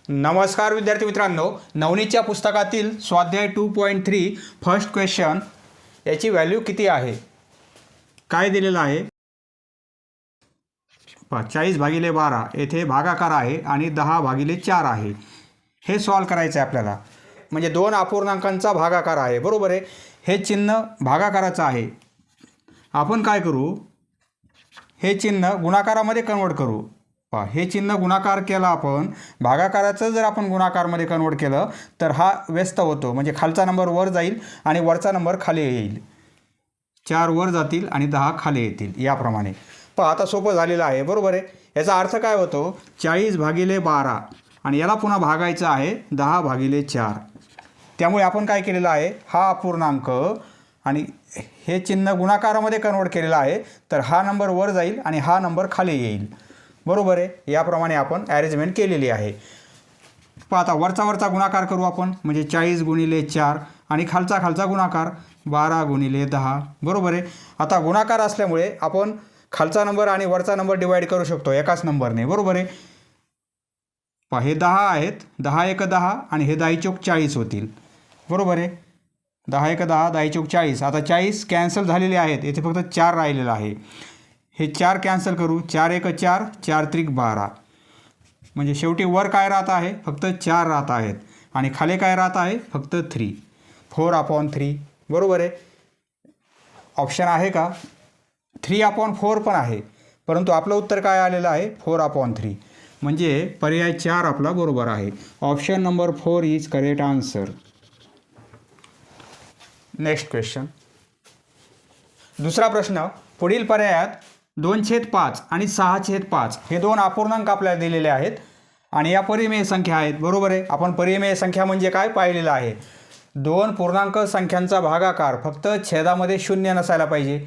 नमस्कार विद्यार्थी मित्रांनो, नवनीतच्या पुस्तकातील स्वाध्याय 2.3 फर्स्ट क्वेश्चन याची व्हॅल्यू किती आहे काय दिलेलं आहे? 40/12 येथे भागाकार आहे आणि 10/4 आहे. हे सॉल्व करायचं आहे आपल्याला. म्हणजे दोन अपूर्णांकांचा भागाकार आहे, बरोबर आहे. हे चिन्ह भागाकाराचं आहे. आपण काय करू, हे चिन्ह गुणाकारामध्ये कन्वर्ट करू. हे चिन्ह गुणाकार केला आपण, भागाकाराचं जर आपण गुणाकारमध्ये कन्वर्ट केलं तर हा व्यस्त होतो. म्हणजे खालचा नंबर वर जाईल आणि वरचा नंबर खाली येईल. 4 वर जातील आणि 10 खाली येतील, याप्रमाणे. आता सोपं झालेलं आहे, बरोबर आहे. याचा अर्थ काय होतो, 40/12 आणि याला पुन्हा भागायचं आहे 10/4. त्यामुळे आपण काय केलेलं आहे, हा अपूर्णांक आणि हे चिन्ह गुणाकारामध्ये कन्वर्ट केलेलं आहे. तर हा नंबर वर जाईल आणि हा नंबर खाली येईल, बरोबर आहे. याप्रमाणे आपण ॲरेंजमेंट केलेली आहे. आता वरचा गुणाकार करू आपण. म्हणजे 40×4 आणि खालचा गुणाकार 12×10, बरोबर आहे. आता गुणाकार असल्यामुळे आपण खालचा नंबर आणि वरचा नंबर डिवाईड करू शकतो एकाच नंबरने, बरोबर आहे. हे 10 आहेत, 10 × 10 आणि हे 10 × 40 होतील, बरोबर आहे. 10 × 10 10 × 40. आता 40 कॅन्सल झालेले आहेत, येथे फक्त 4 राहिलेलं आहे. हे 4 कॅन्सल करू. 4 × 4 4 × 12. म्हणजे शेवटी वर काय राहत आहे, फक्त 4 राहत आहेत आणि खाली काय राहत आहे, फक्त 3. 4/3, बरोबर आहे. ऑप्शन आहे का, 3/4 पण आहे, परंतु आपलं उत्तर काय आलेलं आहे, 4/3. म्हणजे पर्याय 4 आपला बरोबर आहे. Option number 4 is correct answer. Next question. दुसरा प्रश्न. पुढील पर्यायात 2/5 आणि 6/5 हे दोन अपूर्णांक आपल्याला दिलेले आहेत आणि या परिमेय संख्या आहेत, बरोबर आहे. आपण परिमेय संख्या म्हणजे काय पाहिलेलं आहे. दोन पूर्णांक संख्यांचा भागाकार फक्त छेदामध्ये 0 नसायला पाहिजे.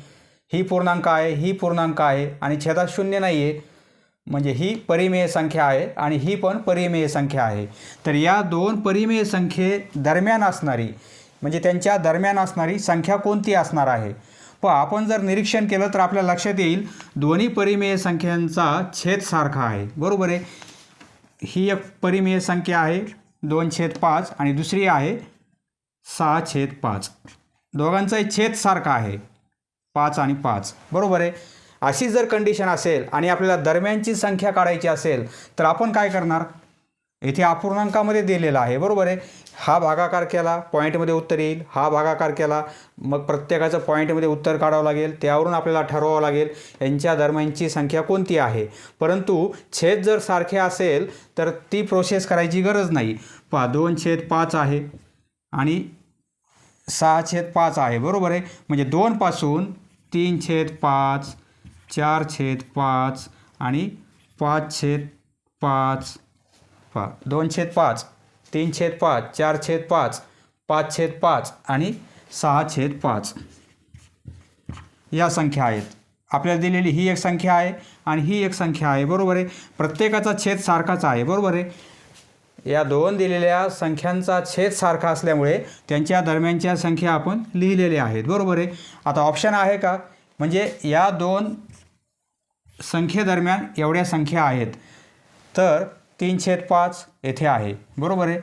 ही पूर्णांक आहे, ही पूर्णांक आहे आणि छेदात 0 नाही आहे, म्हणजे ही परिमेय संख्या आहे आणि ही पण परिमेय संख्या आहे. तर या दोन परिमेय संख्ये दरम्यान असणारी, म्हणजे त्यांच्या दरम्यान असणारी संख्या कोणती असणार आहे. आपण जर निरीक्षण केलं तर आपल्या लक्षात येईल, दोन्ही परिमेय संख्यांचा छेद सारखा आहे, बरोबर आहे. ही एक परिमेय संख्या आहे 2/5 आणि दुसरी आहे 6/5. दोघांचाही छेद सारखा आहे 5 आणि 5, बरोबर आहे. अशी जर कंडिशन असेल आणि आपल्याला दरम्यानची संख्या काढायची असेल तर आपण काय करणार, येथे अपूर्णांकामध्ये दिलेला आहे, बरोबर आहे. हा भागाकार केला, पॉईंटमध्ये उत्तर येईल. हा भागाकार केला, मग प्रत्येकाचं पॉईंटमध्ये उत्तर काढावं लागेल. त्यावरून आपल्याला ठरवावं लागेल यांच्या दरम्यानची संख्या कोणती आहे. परंतु छेद जर सारखे असेल तर ती प्रोसेस करायची गरज नाही. 2/5 आहे आणि 6/5 आहे, बरोबर आहे. म्हणजे 2 पासून 3/5, 4/5 आणि 5/5. 2/5, 3/5, 4/5, 5/5 आणि 6/5 या संख्या आहेत. आपल्याला दिलेली ही एक संख्या आहे आणि ही एक संख्या आहे, बरोबर आहे. प्रत्येकाचा छेद सारखाच आहे, बरोबर आहे. या दोन दिलेल्या संख्यांचा छेद सारखा असल्यामुळे त्यांच्या दरम्यानच्या संख्या आपण लिहिलेल्या आहेत, बरोबर आहे. आता ऑप्शन आहे का, म्हणजे या दोन संख्येदरम्यान एवढ्या संख्या आहेत. तर 3/5 येथे आहे, बरोबर आहे.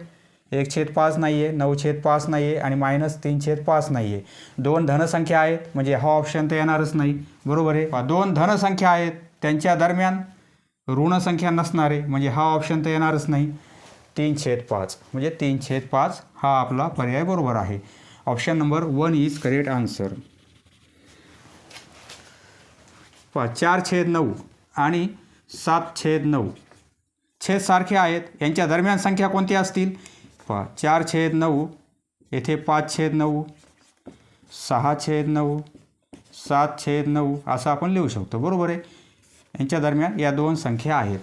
1/5 नाही आहे, 9/5 नाही आहे आणि -3/5 नाही आहे. दोन धनसंख्या आहेत, म्हणजे हा ऑप्शन तर येणारच नाही, बरोबर आहे. दोन धनसंख्या आहेत, त्यांच्या दरम्यान ऋण संख्या नसणार आहे, म्हणजे हा ऑप्शन तर येणारच नाही. 3/5 म्हणजे 3/5 हा आपला पर्याय बरोबर आहे. Option number 1 is correct answer. 4/9 आणि 7/9 छेद सारखे आहेत, यांच्या दरम्यान संख्या कोणत्या असतील. 4/9 येथे 5/9, 6/9, 7/9 असं आपण लिहू शकतो, बरोबर आहे. यांच्या दरम्यान या दोन संख्या आहेत.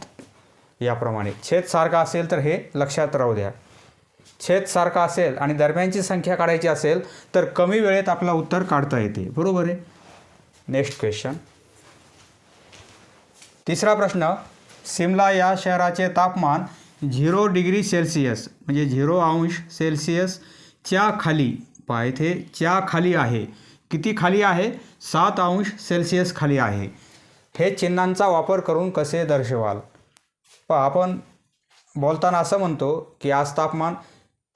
याप्रमाणे छेद सारखा असेल तर हे लक्षात राहू द्या. छेद सारखा असेल आणि दरम्यानची संख्या काढायची असेल तर कमी वेळेत आपला उत्तर काढता येते, बरोबर आहे. Next question. तिसरा प्रश्न. सिमला या शहराचे तापमान 0°C म्हणजे 0°C खाली, इथे च्या खाली आहे. किती खाली आहे, 7°C खाली आहे. हे चिन्हांचा वापर करून कसे दर्शवाल. आपण बोलताना असं म्हणतो की आज तापमान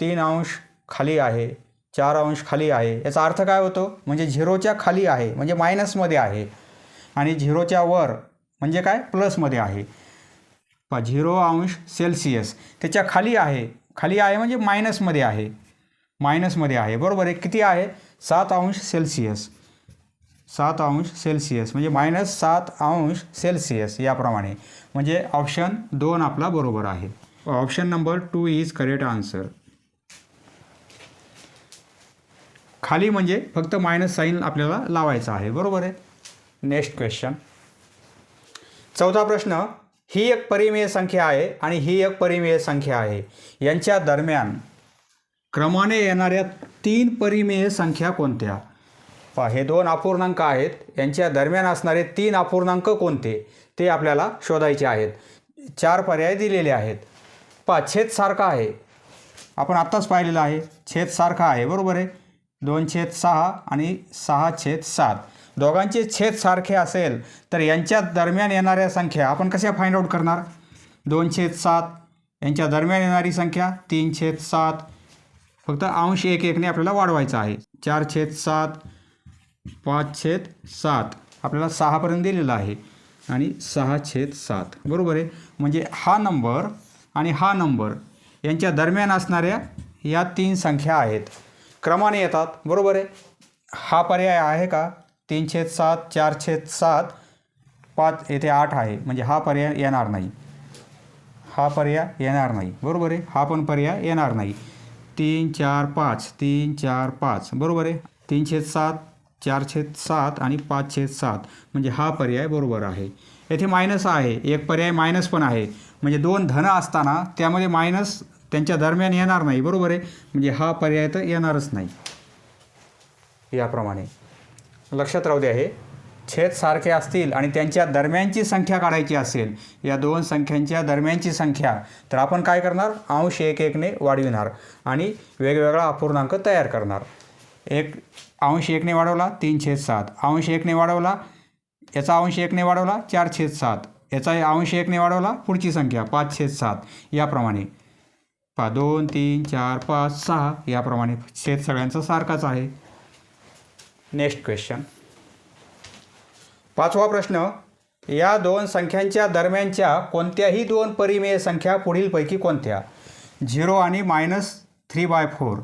3 अंश खाली आहे, 4 अंश खाली आहे. याचा अर्थ काय होतो? म्हणजे 0च्या खाली आहे म्हणजे मायनसमध्ये आहे, आणि 0च्या वर म्हणजे काय? प्लसमध्ये आहे. 0 अंश सेल्सिअस त्याच्या खाली आहे, खाली आहे म्हणजे मायनसमध्ये आहे, मायनसमध्ये आहे. बरोबर आहे. किती आहे? 7 अंश सेल्सिअस. 7 अंश सेल्सिअस म्हणजे -7 अंश सेल्सिअस याप्रमाणे. म्हणजे ऑप्शन 2 आपला बरोबर आहे. Option number 2 is correct answer. खाली म्हणजे फक्त मायनस साईन आपल्याला लावायचं आहे. बरोबर आहे. Next question. 4था प्रश्न. ही एक परिमेय संख्या आहे आणि ही एक परिमेय संख्या आहे. यांच्या दरम्यान क्रमाने येणाऱ्या 3 परिमेय संख्या कोणत्या? हे 2 अपूर्णांक आहेत, यांच्या दरम्यान असणारे 3 अपूर्णांक कोणते ते आपल्याला शोधायचे आहेत. 4 पर्याय दिलेले आहेत. छेद सारखा आहे, आपण आत्ताच पाहिलेलं आहे. छेद सारखा आहे. बरोबर आहे. 2/6 आणि 6/7. दोघांचे छेद सारखे असेल तर यांच्या दरम्यान येणाऱ्या संख्या आपण कशा फाइंड आउट करणार? 2/7 यांच्या दरम्यान येणारी संख्या 3/7. फक्त अंश 1-1ने आपल्याला वाढवायचं आहे. 4/7, 5/7 आपल्याला 6पर्यंत दिलेला आहे आणि 6/7. बरोबर आहे. म्हणजे हा नंबर आणि हा नंबर यांच्या दरम्यान असणाऱ्या या 3 संख्या आहेत, क्रमाने येतात. बरोबर आहे. हा पर्याय आहे का? 3/7, 4/7, 5 येथे 8 आहे म्हणजे हा पर्याय येणार नाही, हा पर्याय येणार नाही. बरोबर आहे. हा पण पर्याय येणार नाही. 3, 4, 5, 3, 4, 5. बरोबर आहे. 3/7, 4/7 आणि 5/7 म्हणजे हा पर्याय बरोबर आहे. येथे मायनस आहे, एक पर्याय मायनस पण आहे म्हणजे 2 धन असताना त्यामध्ये मायनस त्यांच्या दरम्यान येणार नाही. बरोबर आहे. म्हणजे हा पर्याय तर येणारच नाही. याप्रमाणे लक्षात राहू द्या. हे छेद सारखे असतील आणि त्यांच्या दरम्यानची संख्या काढायची असेल, या 2 संख्यांच्या दरम्यानची संख्या, तर आपण काय करणार? अंश 1-1ने वाढविणार आणि वेगवेगळा अपूर्णांक तयार करणार. अंश 1ने वाढवला 3/7, अंश 1ने वाढवला, याचा अंश 1ने वाढवला 4/7, याचा अंश 1ने वाढवला पुढची संख्या 5/7. याप्रमाणे 2, 3, 4, 5, 6 याप्रमाणे छेद सगळ्यांचा सारखाच आहे. Next question. 5वा प्रश्न. या 2 संख्यांच्या दरम्यानच्या कोणत्याही 2 परिमेय संख्या पुढीलपैकी कोणत्या? 0 आणि -3/4,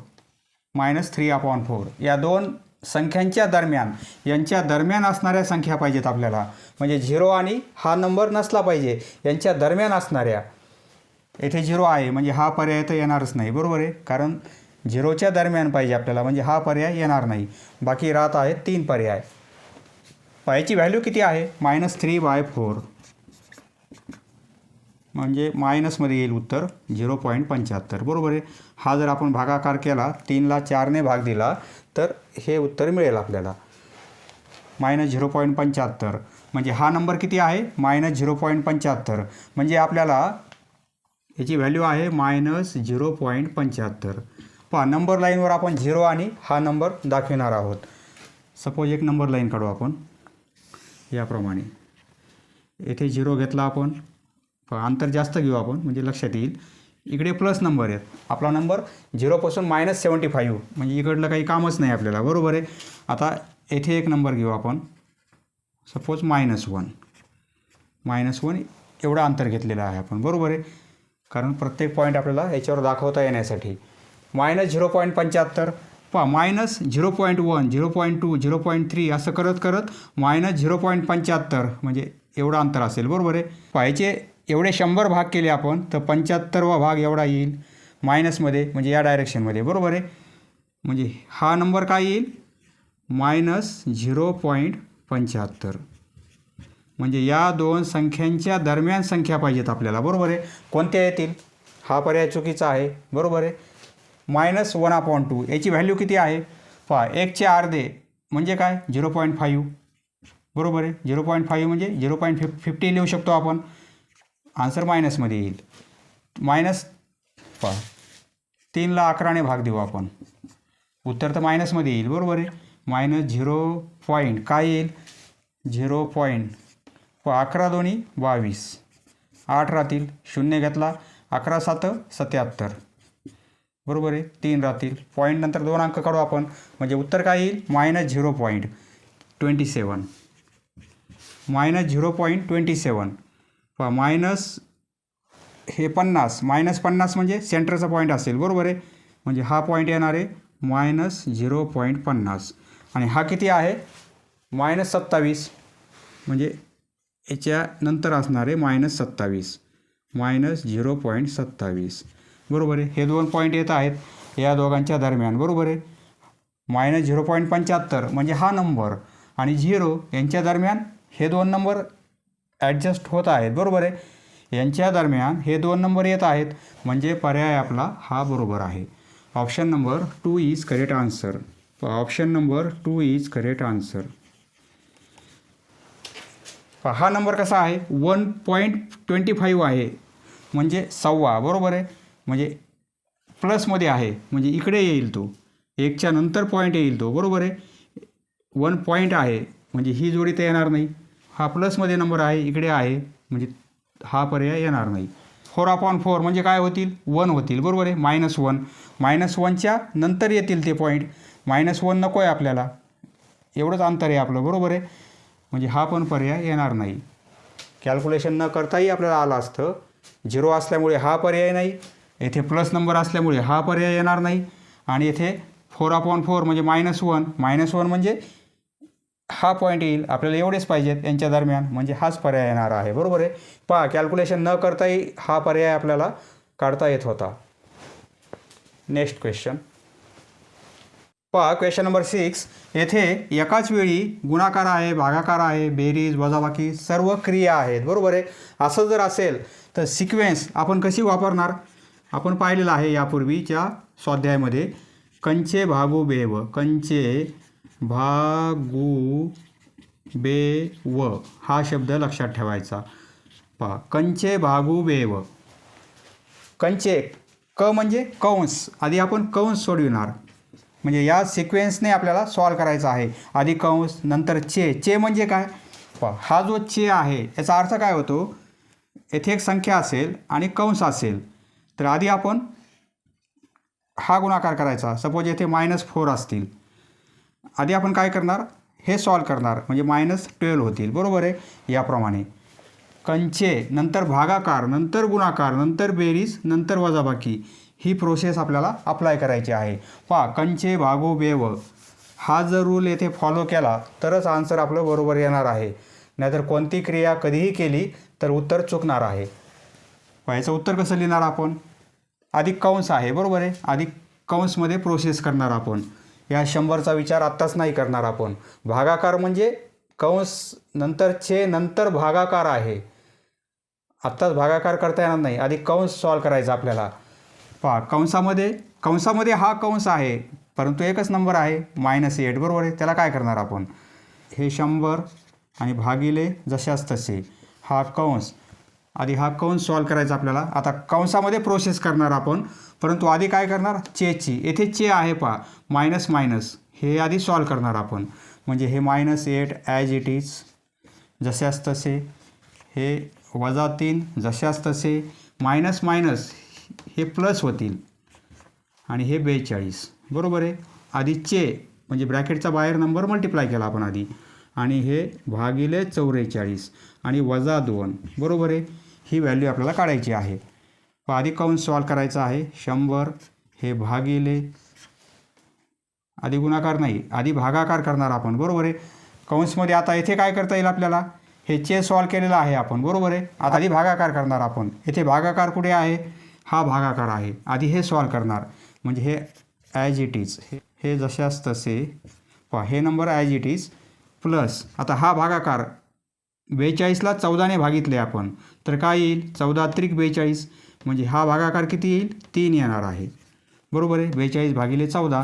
-3/4 या 2 संख्यांच्या दरम्यान, यांच्या दरम्यान असणाऱ्या संख्या पाहिजेत आपल्याला. म्हणजे 0 आणि हा नंबर नसला पाहिजे, यांच्या दरम्यान असणाऱ्या. येथे 0 आहे म्हणजे हा पर्याय तर येणारच नाही. बरोबर आहे. कारण 0च्या दरम्यान पाहिजे आपल्याला म्हणजे हा पर्याय येणार नाही. बाकी राहत आहेत 3 पर्याय. याची व्हॅल्यू किती आहे? -3/4 म्हणजे मायनसमध्ये येईल उत्तर 0.75. बरोबर आहे. हा जर आपण भागाकार केला, 3ला 4ने भाग दिला तर हे उत्तर मिळेल आपल्याला. -0.75 म्हणजे हा नंबर किती आहे? -0.75 म्हणजे आपल्याला याची व्हॅल्यू आहे -0.75. नंबर लाईनवर आपण 0 आणि हा नंबर दाखविणार आहोत. सपोज एक नंबर लाईन काढू आपण याप्रमाणे. येथे 0 घेतला आपण, अंतर जास्त घेऊ आपण म्हणजे लक्षात येईल. इकडे प्लस नंबर आहेत. आपला नंबर 0पासून -75 म्हणजे इकडलं काही कामच नाही आपल्याला. बरोबर आहे. आता येथे एक नंबर घेऊ आपण, सपोज -1. -1 एवढं अंतर घेतलेलं आहे आपण. बरोबर आहे. कारण प्रत्येक पॉईंट आपल्याला याच्यावर दाखवता येण्यासाठी. -0.75 -0.1, 0.2, 0.3 असं करत करत -0.75 म्हणजे एवढं अंतर असेल. बरोबर आहे. याचे एवढे 100 भाग केले आपण तर 75वा भाग एवढा येईल मायनसमध्ये म्हणजे या डायरेक्शनमध्ये. बरोबर आहे. म्हणजे हा नंबर काय येईल? -0.75 म्हणजे या 2 संख्यांच्या दरम्यान संख्या पाहिजेत आपल्याला. बरोबर आहे. कोणत्या येतील? हा पर्याय चुकीचा आहे. बरोबर आहे. -1/2 याची व्हॅल्यू किती आहे? 1चे अर्धे म्हणजे काय? 0.5. बरोबर आहे. 0.5 म्हणजे 0.50 लिहू शकतो आपण. आन्सर मायनसमध्ये येईल. -3ला 11ने भाग देऊ आपण, उत्तर तर मायनसमध्ये येईल. बरोबर आहे. -0. काय येईल? 0. 11 दोन्ही 22, 8 राहतील. 0 घेतला 11 7 77, बरोबर आहे. 3 राहतील. पॉईंट नंतर 2 अंक काढू आपण, म्हणजे उत्तर काय येईल -0.27, -0.27. पहा मायनस हे 50, -50 म्हणजे सेंटरचा पॉईंट असेल, बरोबर आहे. म्हणजे हा पॉईंट येणार आहे -0.50 आणि हा किती आहे -27, म्हणजे याच्या नंतर असणार आहे -27, -0.27, बरोबर आहे. हे 2 पॉईंट येत आहेत या दोघांच्या दरम्यान, बरोबर आहे. -0.75 म्हणजे हा नंबर आणि 0 यांच्या दरम्यान हे 2 नंबर ॲडजस्ट होत आहेत, बरोबर आहे. यांच्या दरम्यान हे 2 नंबर येत आहेत, म्हणजे पर्याय आपला हा बरोबर आहे. Option number 2 is correct answer. Option number 2 is correct answer. हा नंबर कसा आहे 1.25 आहे, म्हणजे 1.25, बरोबर आहे. म्हणजे प्लसमध्ये आहे, म्हणजे इकडे येईल तो, 1च्या नंतर पॉईंट येईल तो, बरोबर आहे. 1 पॉईंट आहे, म्हणजे ही जोडी तर येणार नाही. हा प्लसमध्ये नंबर आहे, इकडे आहे, म्हणजे हा पर्याय येणार नाही. 4/4 म्हणजे काय होतील 1 होतील, बरोबर आहे. -1, -1च्या नंतर येतील ते पॉईंट. -1 नको आहे आपल्याला, एवढंच अंतर आहे आपलं, बरोबर आहे. म्हणजे हा पण पर्याय येणार नाही. कॅल्क्युलेशन न करताही आपल्याला आलं असतं. 0 असल्यामुळे हा पर्याय नाही, येथे प्लस नंबर असल्यामुळे हा पर्याय येणार नाही, आणि येथे 4/4 म्हणजे -1 म्हणजे हा पॉईंट येईल. आपल्याला एवढेच पाहिजेत यांच्या दरम्यान, म्हणजे हाच पर्याय येणार आहे, बरोबर आहे. पहा कॅल्क्युलेशन न करताही हा पर्याय आपल्याला काढता येत होता. नेक्स्ट क्वेश्चन पहा, क्वेश्चन नंबर 6. येथे एकाच वेळी गुणाकार आहे, भागाकार आहे, बेरीज, वजाबाकी सर्व क्रिया आहेत, बरोबर आहे. असं जर असेल तर सिक्वेन्स आपण कशी वापरणार, आपण पाहिलेलं आहे यापूर्वीच्या स्वाध्यायामध्ये. कंचे भागू बेव, कंचे भागू बेव हा शब्द लक्षात ठेवायचा. पहा कंचे भागू बेव, कंचे क म्हणजे कंस, आधी आपण कंस सोडविणार, म्हणजे या सिक्वेन्सने आपल्याला सॉल्व करायचं आहे. आधी कंस, नंतर चे म्हणजे काय. पहा हा जो चे आहे याचा अर्थ काय होतो, येथे एक संख्या असेल आणि कंस असेल, तर आधी आपण हा गुणाकार करायचा. सपोज येथे -4 असतील, आधी आपण काय करणार, हे सॉल्व करणार, म्हणजे -12 होतील, बरोबर आहे. याप्रमाणे कंचे, नंतर भागाकार, नंतर गुणाकार, नंतर बेरीज, नंतर वजाबाकी, ही प्रोसेस आपल्याला अप्लाय करायची आहे. पहा कंचे भागू बेव हा जर रूल येथे फॉलो केला तरच आन्सर आपलं बरोबर येणार आहे, नाहीतर कोणती क्रिया कधीही केली तर उत्तर चुकणार आहे. याचं उत्तर कसं लिहिणार आपण, आधी कंस आहे, बरोबर आहे. आधी कंसमध्ये प्रोसेस करणार आपण. या 100चा विचार आत्ताच नाही करणार आपण. भागाकार म्हणजे कंस नंतर चे नंतर भागाकार आहे, आत्ताच भागाकार करता येणार नाही, आधी कंस सॉल्व करायचा आपल्याला. पहा कंसामध्ये हा कंस आहे, परंतु एकच नंबर आहे -8, बरोबर आहे. त्याला काय करणार आपण, हे 100 आणि भागिले जशाच तसे हा कंस, आधी हा कंस सॉल्व करायचा आपल्याला. आता कंसामध्ये प्रोसेस करणार आपण, परंतु आधी काय करणार, चेची, येथे चे आहे पहा, मायनस हे आधी सॉल्व करणार आपण. म्हणजे हे -8 ॲज इट इज जशाच तसे, हे -3 जशाच तसे, मायनस हे प्लस होतील, आणि हे 42, बरोबर आहे. आधी चे म्हणजे ब्रॅकेटचा बाहेर नंबर मल्टिप्लाय केला आपण आधी, आणि हे भागिले 44 आणि -2, बरोबर आहे. ही व्हॅल्यू आपल्याला काढायची आहे. आधी कंस सॉल्व करायचा आहे. 100 हे भागिले, आधी गुणाकार नाही, आधी भागाकार करणार आपण, बरोबर आहे. कंसमध्ये आता येथे काय करता येईल आपल्याला, हे चे सॉल्व केलेलं आहे आपण, बरोबर आहे. आता आधी भागाकार करणार आपण. येथे भागाकार कुठे आहे, हा भागाकार आहे, आधी हे सॉल्व करणार. म्हणजे हे ॲज इट इज, हे जशाच तसे पहा, हे number as it is plus, आता हा भागाकार 42ला 14ने भागितले आपण, तर काय येईल 14 त्रिक 42, म्हणजे हा भागाकार किती येईल 3 येणार आहे, बरोबर आहे. 42 भागिले 14,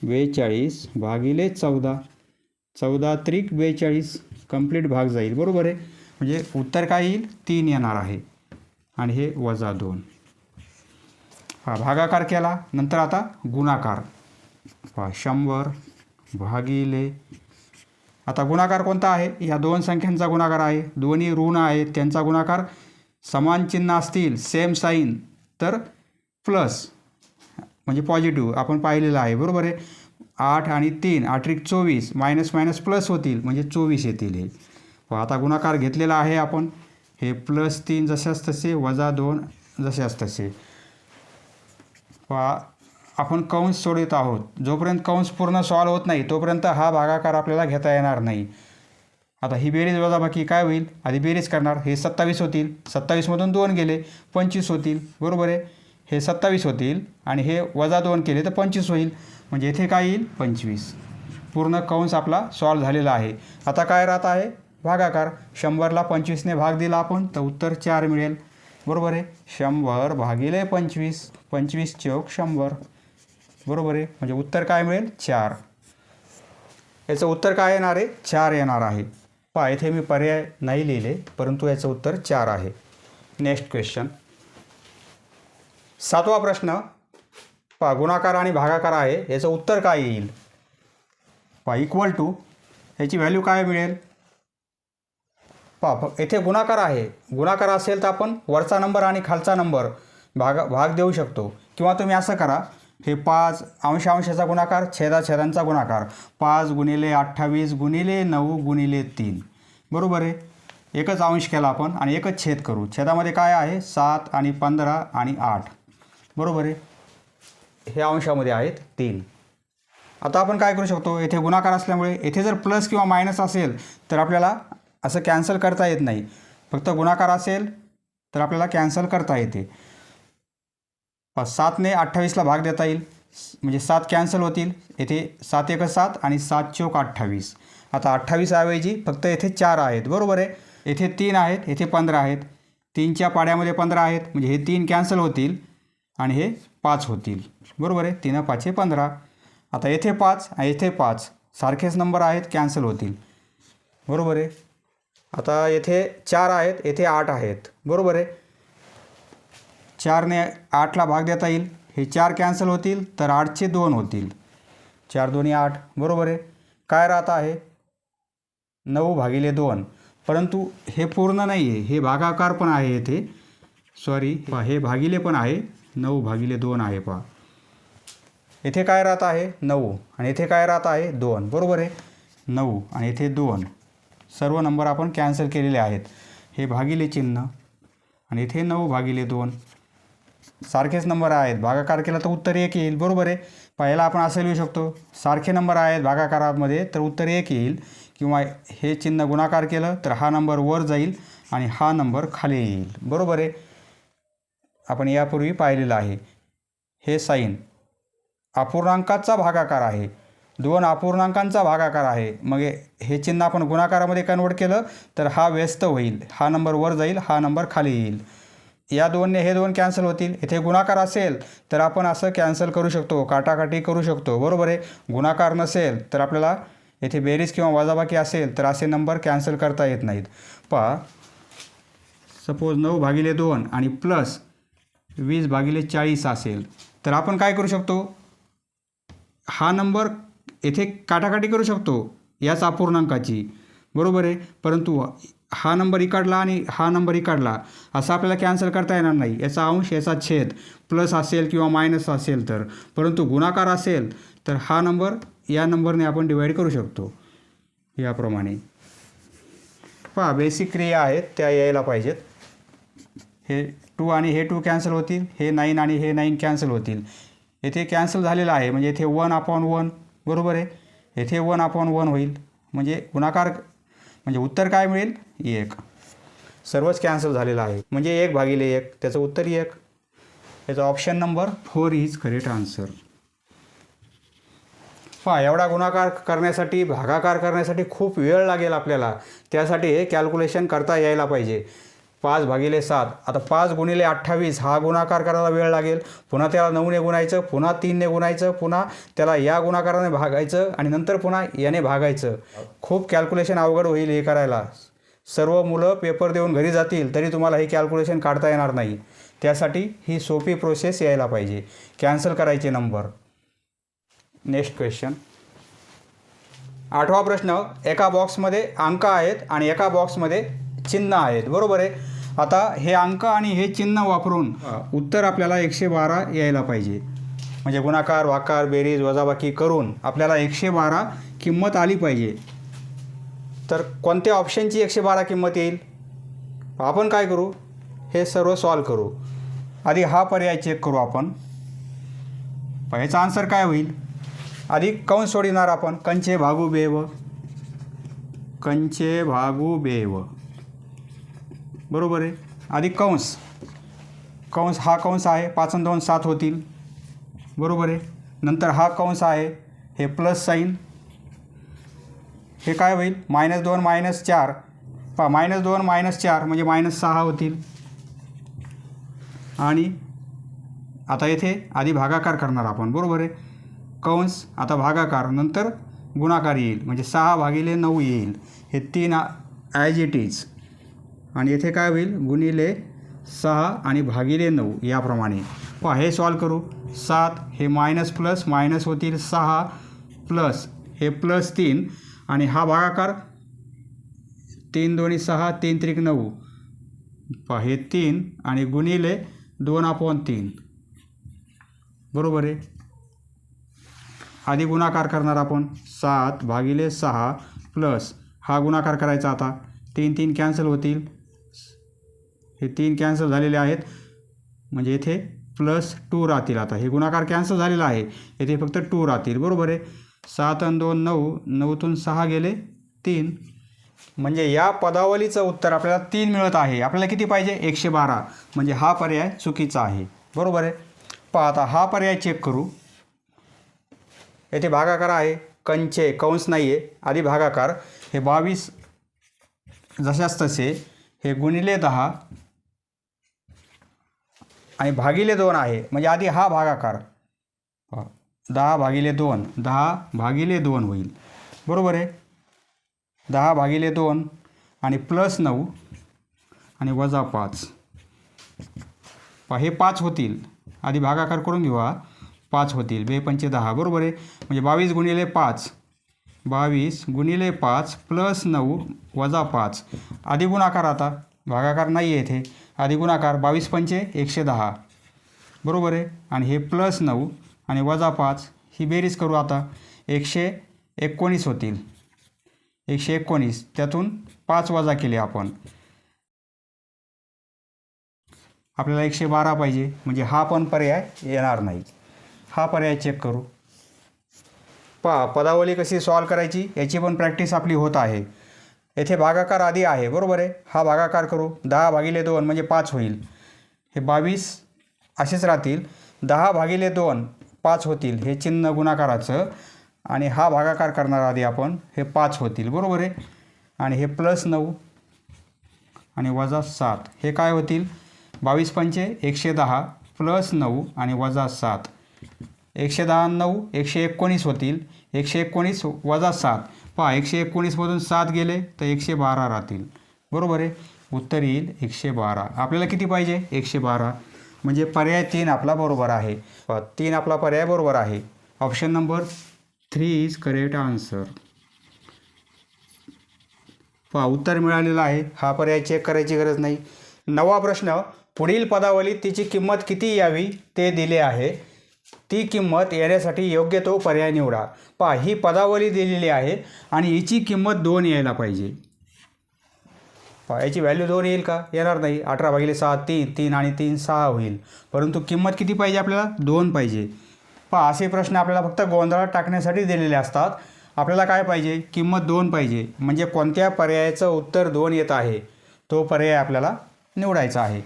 42 भागिले 14, 14 त्रिक 42, कंप्लीट भाग जाईल, बरोबर आहे. म्हणजे उत्तर काय येईल 3 येणार आहे, आणि हे -2. हा भागाकार केला, नंतर आता गुणाकार. पहा 100 भागिले, आता गुणाकार कोणता आहे, या दोन संख्यांचा गुणाकार आहे, दोन्ही ऋण आहेत, त्यांचा गुणाकार समान चिन्ह असतील सेम साईन तर प्लस म्हणजे पॉझिटिव्ह आपण पाहिलेलं आहे, बरोबर आहे. 8 आणि 3 8 त्रिक 24 मायनस मायनस प्लस होतील म्हणजे 24 येतील. हे आता गुणाकार घेतलेला आहे आपण. हे +3 जशाच तसे -2 जशाच तसे. आपण कंस सोडत आहोत. जोपर्यंत कंस पूर्ण सॉल्व होत नाही तोपर्यंत हा भागाकार आपल्याला घेता येणार नाही. आता ही बेरीज वजाबाकी काय होईल, आधी बेरीज करणार. हे 27 होतील, 27मधून 2 गेले 25 होतील, बरोबर आहे. हे 27 होतील आणि हे -2 केले तर 25 होईल, म्हणजे इथे काय येईल 25. पूर्ण कंस आपला सॉल्व झालेला आहे. आता काय राहत आहे भागाकार. 100ला 25ने भाग दिला आपण तर उत्तर 4 मिळेल, बरोबर आहे. 100 भागिले 25, 25 चौक 100, बरोबर आहे. म्हणजे उत्तर काय मिळेल 4. याचं उत्तर काय येणार आहे 4 येणार आहे. पहा इथे मी पर्याय नाही लिहिले परंतु याचं उत्तर 4 आहे. नेक्स्ट क्वेश्चन 7वा प्रश्न. पहा गुणाकार आणि भागाकार आहे, याचं उत्तर काय येईल. पहा इक्वल टू याची व्हॅल्यू काय मिळेल. पहा येथे गुणाकार आहे, गुणाकार असेल तर आपण वरचा नंबर आणि खालचा नंबर भाग देऊ शकतो. किंवा तुम्ही असं करा, हे 5 अंशाचा गुणाकार छेदांचा गुणाकार 5 गुणिले 28 गुणिले 9 गुणिले 3, बरोबर आहे. एकच अंश केला आपण आणि एकच छेद करू. छेदामध्ये काय आहे 7 आणि 15 आणि 8, बरोबर आहे. हे अंशामध्ये आहेत 3. आता आपण काय करू शकतो, येथे गुणाकार असल्यामुळे येथे जर प्लस किंवा मायनस असेल तर आपल्याला असं कॅन्सल करता येत नाही. फक्त गुणाकार असेल तर आपल्याला कॅन्सल करता येते. 7ने 28ला भाग देता येईल म्हणजे 7 कॅन्सल होतील. येथे 7 एक 7 आणि 7 चौक 28. आता 28 ऐवजी फक्त येथे 4 आहेत, बरोबर आहे. येथे 3 आहेत, येथे 15 आहेत. 3च्या पाड्यामध्ये 15 आहेत म्हणजे हे 3 कॅन्सल होतील आणि हे 5 होतील, बरोबर आहे. 3 5 15. आता येथे 5 आणि येथे 5 सारखेच नंबर आहेत, कॅन्सल होतील, बरोबर आहे. आता येथे 4 आहेत, येथे 8 आहेत, बरोबर आहे. 4ने 8ला भाग देता येईल. हे 4 कॅन्सल होतील तर 8चे 2 होतील. 4 2 8, बरोबर आहे. काय राहत आहे 9 भागिले 2. परंतु हे पूर्ण नाही आहे, हे भागाकार पण आहे येथे. सॉरी, हे भागिले पण आहे. 9 भागिले 2 आहे. पहा येथे काय राहत आहे 9 आणि येथे काय राहत आहे 2, बरोबर आहे. 9 आणि येथे 2 सर्व नंबर आपण कॅन्सल केलेले आहेत. हे भागिले चिन्ह आणि इथे 9 भागिले 2 सारखेच नंबर आहेत. भागाकार केला तर उत्तर 1 येईल, बरोबर आहे. पहिला आपण असं लिहू शकतो, सारखे नंबर आहेत भागाकारामध्ये तर उत्तर 1 येईल. किंवा हे चिन्ह गुणाकार केलं तर हा नंबर वर जाईल आणि हा नंबर खाली येईल, बरोबर आहे. आपण यापूर्वी पाहिलेलं आहे. हे साईन अपूर्णांकाचा भागाकार आहे, 2 अपूर्णांकांचा भागाकार आहे. मग हे चिन्ह आपण गुणाकारामध्ये कन्वर्ट केलं तर हा व्यस्त होईल, हा नंबर वर जाईल, हा नंबर खाली येईल. या 2ने हे 2 कॅन्सल होतील. इथे गुणाकार असेल तर आपण असं कॅन्सल करू शकतो, काटाकाटी करू शकतो, बरोबर आहे. गुणाकार नसेल तर आपल्याला येथे बेरीज किंवा वजाबाकी असेल तर असे नंबर कॅन्सल करता येत नाहीत. पहा सपोज 9 भागिले 2 आणि प्लस 20 भागिले 40 असेल तर आपण काय करू शकतो, हा नंबर येथे काटाकाटी करू शकतो याच अपूर्णांकाची, बरोबर आहे. परंतु हा नंबर इकडला आणि हा नंबर इकडला असं आपल्याला कॅन्सल करता येणार नाही. याचा अंश याचा छेद प्लस असेल किंवा मायनस असेल तर. परंतु गुणाकार असेल तर हा नंबर या नंबरने आपण डिवाईड करू शकतो याप्रमाणे. पहा बेसिक क्रिया आहेत त्या यायला पाहिजेत. हे 2 आणि हे 2 कॅन्सल होतील, हे 9 आणि हे 9 कॅन्सल होतील. येथे कॅन्सल झालेलं आहे म्हणजे येथे 1/1, बरोबर आहे. येथे 1/1 होईल म्हणजे गुणाकार म्हणजे उत्तर काय मिळेल 1. सर्वच कॅन्सल झालेलं आहे म्हणजे 1 भागिले 1 त्याचं उत्तर 1. याचा option number 4 is correct answer. पहा एवढा गुणाकार करण्यासाठी भागाकार करण्यासाठी खूप वेळ लागेल आपल्याला. त्यासाठी हे कॅल्क्युलेशन करता यायला पाहिजे. 5 भागिले 7, आता 5 गुणिले 28 हा गुणाकार करायला वेळ लागेल. पुन्हा त्याला 9ने गुणायचं, पुन्हा 3ने गुणायचं, पुन्हा त्याला या गुणाकाराने भागायचं आणि नंतर पुन्हा याने भागायचं. खूप कॅल्क्युलेशन अवघड होईल हे करायला. सर्व मुलं पेपर देऊन घरी जातील तरी तुम्हाला हे कॅल्क्युलेशन काढता येणार नाही. त्यासाठी ही सोपी प्रोसेस यायला पाहिजे, कॅन्सल करायचे नंबर. नेक्स्ट क्वेश्चन 8वा प्रश्न. एका बॉक्समध्ये अंक आहेत आणि एका बॉक्समध्ये चिन्ह आहेत, बरोबर आहे. आता हे अंक आणि हे चिन्ह वापरून उत्तर आपल्याला 112 यायला पाहिजे. म्हणजे गुणाकार, भागाकार, बेरीज, वजाबाकी करून आपल्याला 112 किंमत आली पाहिजे. तर कोणत्या ऑप्शनची 112 किंमत येईल? आपण काय करू, हे सर्व सॉल्व करू. आधी हा पर्याय चेक करू आपण. ह्याचा आन्सर काय होईल? आधी कंस सोडणार आपण. कंचे भागू बेव, कंचे भागू बेव, बरोबर आहे. आधी कंस, कंस हा कंस आहे, 5 आणि 2 7 होतील, बरोबर आहे. नंतर हा कंस आहे, हे प्लस साईन, हे काय होईल? -2 -4, -2 -4 म्हणजे -6 होतील. आणि आता येथे आधी भागाकार करणार आपण, बरोबर आहे. कंस, आता भागाकार, नंतर गुणाकार येईल, म्हणजे 6/9 येईल. हे 3 ॲज इट इज. आणि येथे काय होईल? गुणिले 6 आणि भागिले 9 याप्रमाणे. हे सॉल्व करू. 7 हे मायनस प्लस मायनस होतील, 6 प्लस हे +3 आणि हा भागाकार 3 2 6 3 त्रिक 9. हे 3 आणि गुणिले 2/3, बरोबर आहे. आधी गुणाकार करणार आपण. 7/6 प्लस हा गुणाकार करायचा. आता 3 3 कॅन्सल होतील, हे 3 कॅन्सल झालेले आहेत, म्हणजे इथे +2 राहतील. आता हे गुणाकार कॅन्सल झालेला आहे, येथे फक्त 2 राहतील, बरोबर आहे. 7 आणि 2 9, 9तून 6 गेले 3. म्हणजे या पदावलीचं उत्तर आपल्याला 3 मिळत आहे. आपल्याला किती पाहिजे? 112. म्हणजे हा पर्याय चुकीचा आहे, बरोबर आहे. आता हा पर्याय चेक करू. येथे भागाकार आहे, कंचे कंस नाही आहे, आधी भागाकार. हे 22 जशाच तसे, हे गुणिले 10 आणि भागिले 2 आहे, म्हणजे आधी हा भागाकार 10/2, 10/2 होईल, बरोबर आहे. 10/2 आणि +9 आणि -5. हे 5 होतील. आधी भागाकार करून घेऊ. 5 होतील, 2 पंचे 10, बरोबर आहे. म्हणजे 22 गुणिले 5, 22 गुणिले 5 +9 -5. आधी गुणाकार, आता भागाकार नाही आहे येथे, आधी गुणाकार. 22 पंचे 110, बरोबर आहे. आणि हे +9 आणि -5 ही बेरीज करू. आता 119 होतील, 119. त्यातून 5 वजा केले आपण, आपल्याला 112 पाहिजे. म्हणजे हा पण पर्याय येणार नाही. हा पर्याय चेक करू. पदावली कशी सॉल्व करायची याची पण प्रॅक्टिस आपली होत आहे. येथे भागाकार आधी आहे, बरोबर आहे. हा भागाकार करू. 10/2 म्हणजे 5 होईल. हे 22 असेच राहतील. 10/2 5 होतील, हे चिन्ह गुणाकाराचं. आणि हा भागाकार करणार आधी आपण, हे 5 होतील, बरोबर आहे. आणि हे +9 आणि -7 हे काय होतील? 22 पंचे 110 +9 आणि -7. 110 9 119 होतील, 119 -7. 119मधून 7 गेले तर 112 राहतील, बरोबर आहे. उत्तर येईल 112. आपल्याला किती पाहिजे? 112. म्हणजे पर्याय 3 आपला बरोबर आहे. 3 आपला पर्याय बरोबर आहे. Option number 3 is correct answer. उत्तर मिळालेलं आहे. हा पर्याय चेक करायची गरज नाही. 9वा प्रश्न. पुढील पदावलीत तिची किंमत किती यावी ते दिले आहे. ती किंमत येण्यासाठी योग्य तो पर्याय निवडा. ही पदावली दिलेली आहे आणि हिची किंमत 2 यायला पाहिजे. याची व्हॅल्यू 2 येईल का? येणार नाही. 18/6 3, 3 आणि 3 6 होईल. परंतु किंमत किती पाहिजे आपल्याला? 2 पाहिजे. असे प्रश्न आपल्याला फक्त गोंधळात टाकण्यासाठी दिलेले असतात. आपल्याला काय पाहिजे? किंमत 2 पाहिजे. म्हणजे कोणत्या पर्यायाचं उत्तर 2 येत आहे तो पर्याय आपल्याला निवडायचा आहे.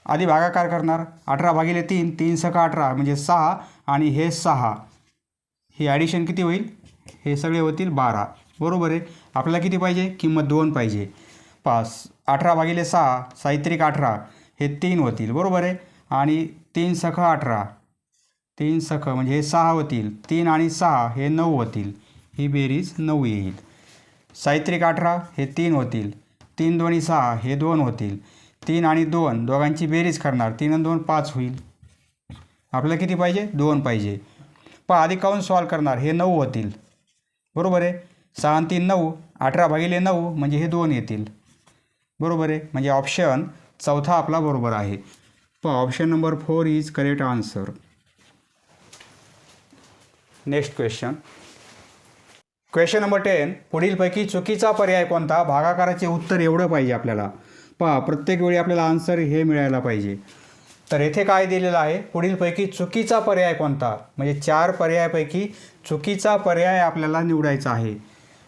आधी भागाकार करणार. 18/3, 3 × 18 म्हणजे 6 आणि हे 6. ही ॲडिशन किती होईल? हे सगळे होतील 12, बरोबर आहे. आपल्याला किती पाहिजे? किंमत 2 पाहिजे. 18/6 साहित्रिक 18 हे 3 होतील, बरोबर आहे. आणि 3 × 18, 3 × म्हणजे हे 6 होतील. 3 आणि 6 हे 9 होतील. ही बेरीज 9 येईल. साहित्रिक 18 हे 3 होतील. 3 2 6 हे 2 होतील. 3 आणि 2 दोघांची बेरीज करणार. 3 आणि 2 5 होईल. आपल्याला किती पाहिजे? 2 पाहिजे. आधी कंस सॉल्व करणार. हे 9 होतील, बरोबर आहे. 6 आणि 3 9, 18/9 म्हणजे हे 2 येतील, बरोबर आहे, म्हणजे ऑप्शन चौथा आपला बरोबर आहे. Option number 4 is correct answer. Next question number 10. पुढीलपैकी चुकीचा पर्याय कोणता? भागाकाराचे उत्तर एवढं पाहिजे आपल्याला. प्रत्येक वेळी आपल्याला आन्सर हे मिळायला पाहिजे. तर येथे काय दिलेलं आहे? पुढीलपैकी चुकीचा पर्याय कोणता? म्हणजे 4 पर्यायापैकी चुकीचा पर्याय आपल्याला निवडायचा आहे.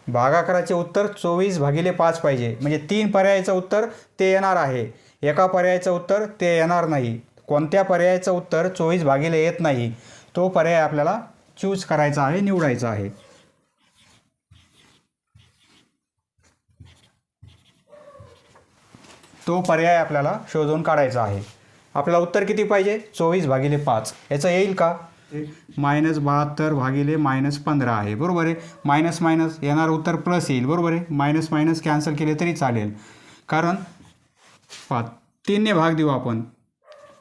भागाकाराचे उत्तर 24/5 पाहिजे. म्हणजे 3 पर्यायाचं उत्तर ते येणार आहे, एका पर्यायाचं उत्तर ते येणार नाही. कोणत्या पर्यायाचं उत्तर 24 येत नाही तो पर्याय आपल्याला चूज करायचा आहे, निवडायचा आहे. तो पर्याय आपल्याला शोधून काढायचा आहे. आपल्याला उत्तर किती पाहिजे? 24/5. याचं येईल का? -72/-15 आहे. बरोबर आहे. मायनस मायनस येणार उत्तर प्लस येईल. बरोबर आहे. मायनस मायनस कॅन्सल केले तरी चालेल, कारण 3ने भाग देऊ आपण.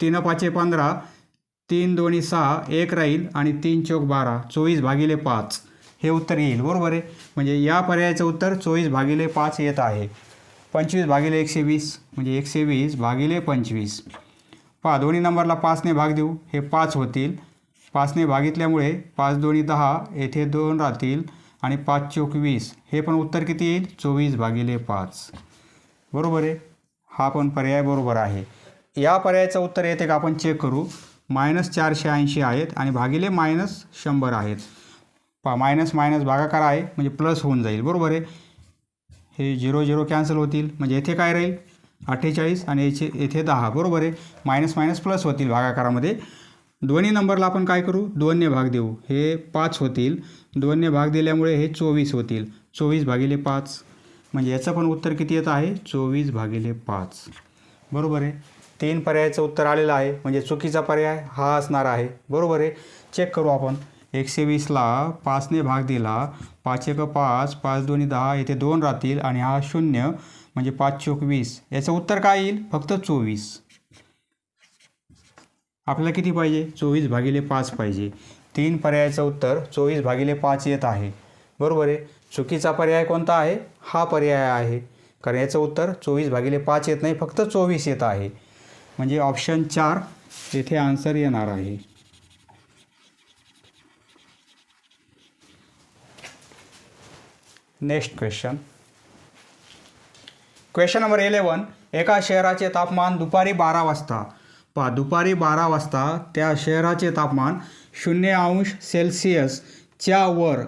3 5 15, 3 2 6, 1 राहील आणि 3 चौक 12. 24/5 हे उत्तर येईल. बरोबर आहे. म्हणजे या पर्यायाचं उत्तर 24/5 येत आहे. 25/120 म्हणजे 120/25. दोन्ही नंबरला 5ने भाग देऊ, हे 5 होतील. 5ने भागितल्यामुळे 5 2 10, येथे 2 राहतील आणि 5 चौक 20. हे पण उत्तर किती येईल? 24/5. बरोबर आहे. हा पण पर्याय बरोबर आहे. या पर्यायाचं उत्तर येते का आपण चेक करू. -480 आहेत आणि भागिले -100 आहेत. मायनस मायनस भागाकार आहे म्हणजे प्लस होऊन जाईल. बरोबर आहे. हे 0 0 कॅन्सल होतील, म्हणजे येथे काय राहील? 48 आणि येथे 10. बरोबर आहे. मायनस मायनस प्लस होतील भागाकारामध्ये. दोन्ही नंबरला आपण काय करू? 2ने भाग देऊ, हे 5 होतील. 2ने भाग दिल्यामुळे हे 24 होतील. 24/5 म्हणजे याचं पण उत्तर किती येत आहे? 24/5. बरोबर आहे. 3 पर्यायाचं उत्तर आलेलं आहे, म्हणजे चुकीचा पर्याय हा असणार आहे. बरोबर आहे. चेक करू आपण. 120ला 5ने भाग दिला, 5 1 5, 5 2 10, येथे 2 राहतील आणि हा 0 म्हणजे 5 चौक 20. याचं उत्तर काय येईल? फक्त 24. आपल्याला किती पाहिजे? 24/5 पाहिजे. 3 पर्यायाचं उत्तर 24/5 येत आहे. बरोबर आहे. चुकीचा पर्याय कोणता आहे? हा पर्याय आहे, कारण याचं उत्तर 24/5 येत नाही, फक्त 24 येत आहे. म्हणजे ऑप्शन 4 येथे आन्सर येणार आहे. Next question number 11. एका शहराचे तापमान दुपारी 12 वाजता. दुपारी 12 वाजता त्या शहराचे तापमान 0°C वर.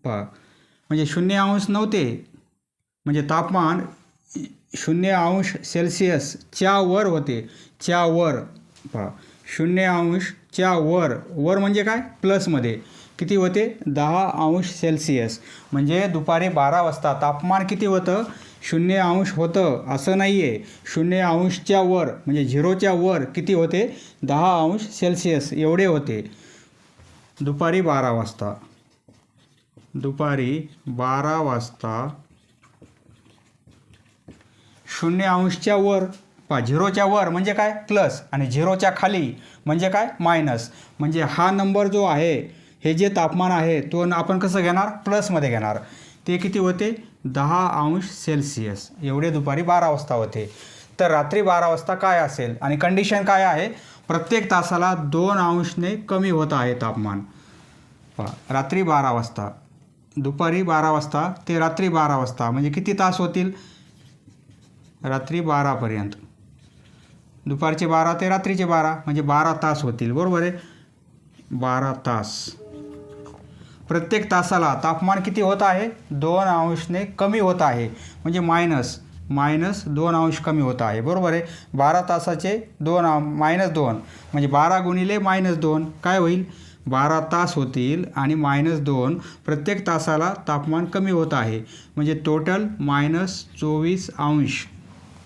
म्हणजे 0° नव्हते, म्हणजे तापमान 0°C वर होते. वर 0°च्या वर म्हणजे काय? प्लसमध्ये किती होते? 10°C. म्हणजे दुपारी 12 वाजता तापमान किती होतं? 0° होतं असं नाही आहे. 0°च्या वर म्हणजे 0च्या वर किती होते? 10°C एवढे होते दुपारी 12 वाजता. दुपारी 12 वाजता 0°च्या वर. 0च्या वर म्हणजे काय? प्लस, आणि 0च्या खाली म्हणजे काय? मायनस. म्हणजे हा नंबर जो आहे, हे जे तापमान आहे तो आपण कसं घेणार? प्लसमध्ये घेणार. ते किती होते? 10°C एवढे दुपारी 12 वाजता होते. तर रात्री 12 वाजता काय असेल? आणि कंडिशन काय आहे? प्रत्येक तासाला 2°ने कमी होत आहे तापमान. रात्री 12 वाजता, दुपारी 12 वाजता ते रात्री 12 वाजता म्हणजे किती तास होतील? रात्री 12पर्यंत. दुपारचे 12 ते रात्रीचे 12 म्हणजे 12 तास होतील. बरोबर आहे. 12 तास. प्रत्येक तासाला तापमान किती होत आहे? 2°ने कमी होत आहे, म्हणजे मायनस 2° कमी होत आहे. बरोबर आहे. 12 तासाचे -2 म्हणजे 12 गुणिले -2 काय होईल? 12 तास होतील आणि -2 प्रत्येक तासाला तापमान कमी होत आहे, म्हणजे टोटल -24°.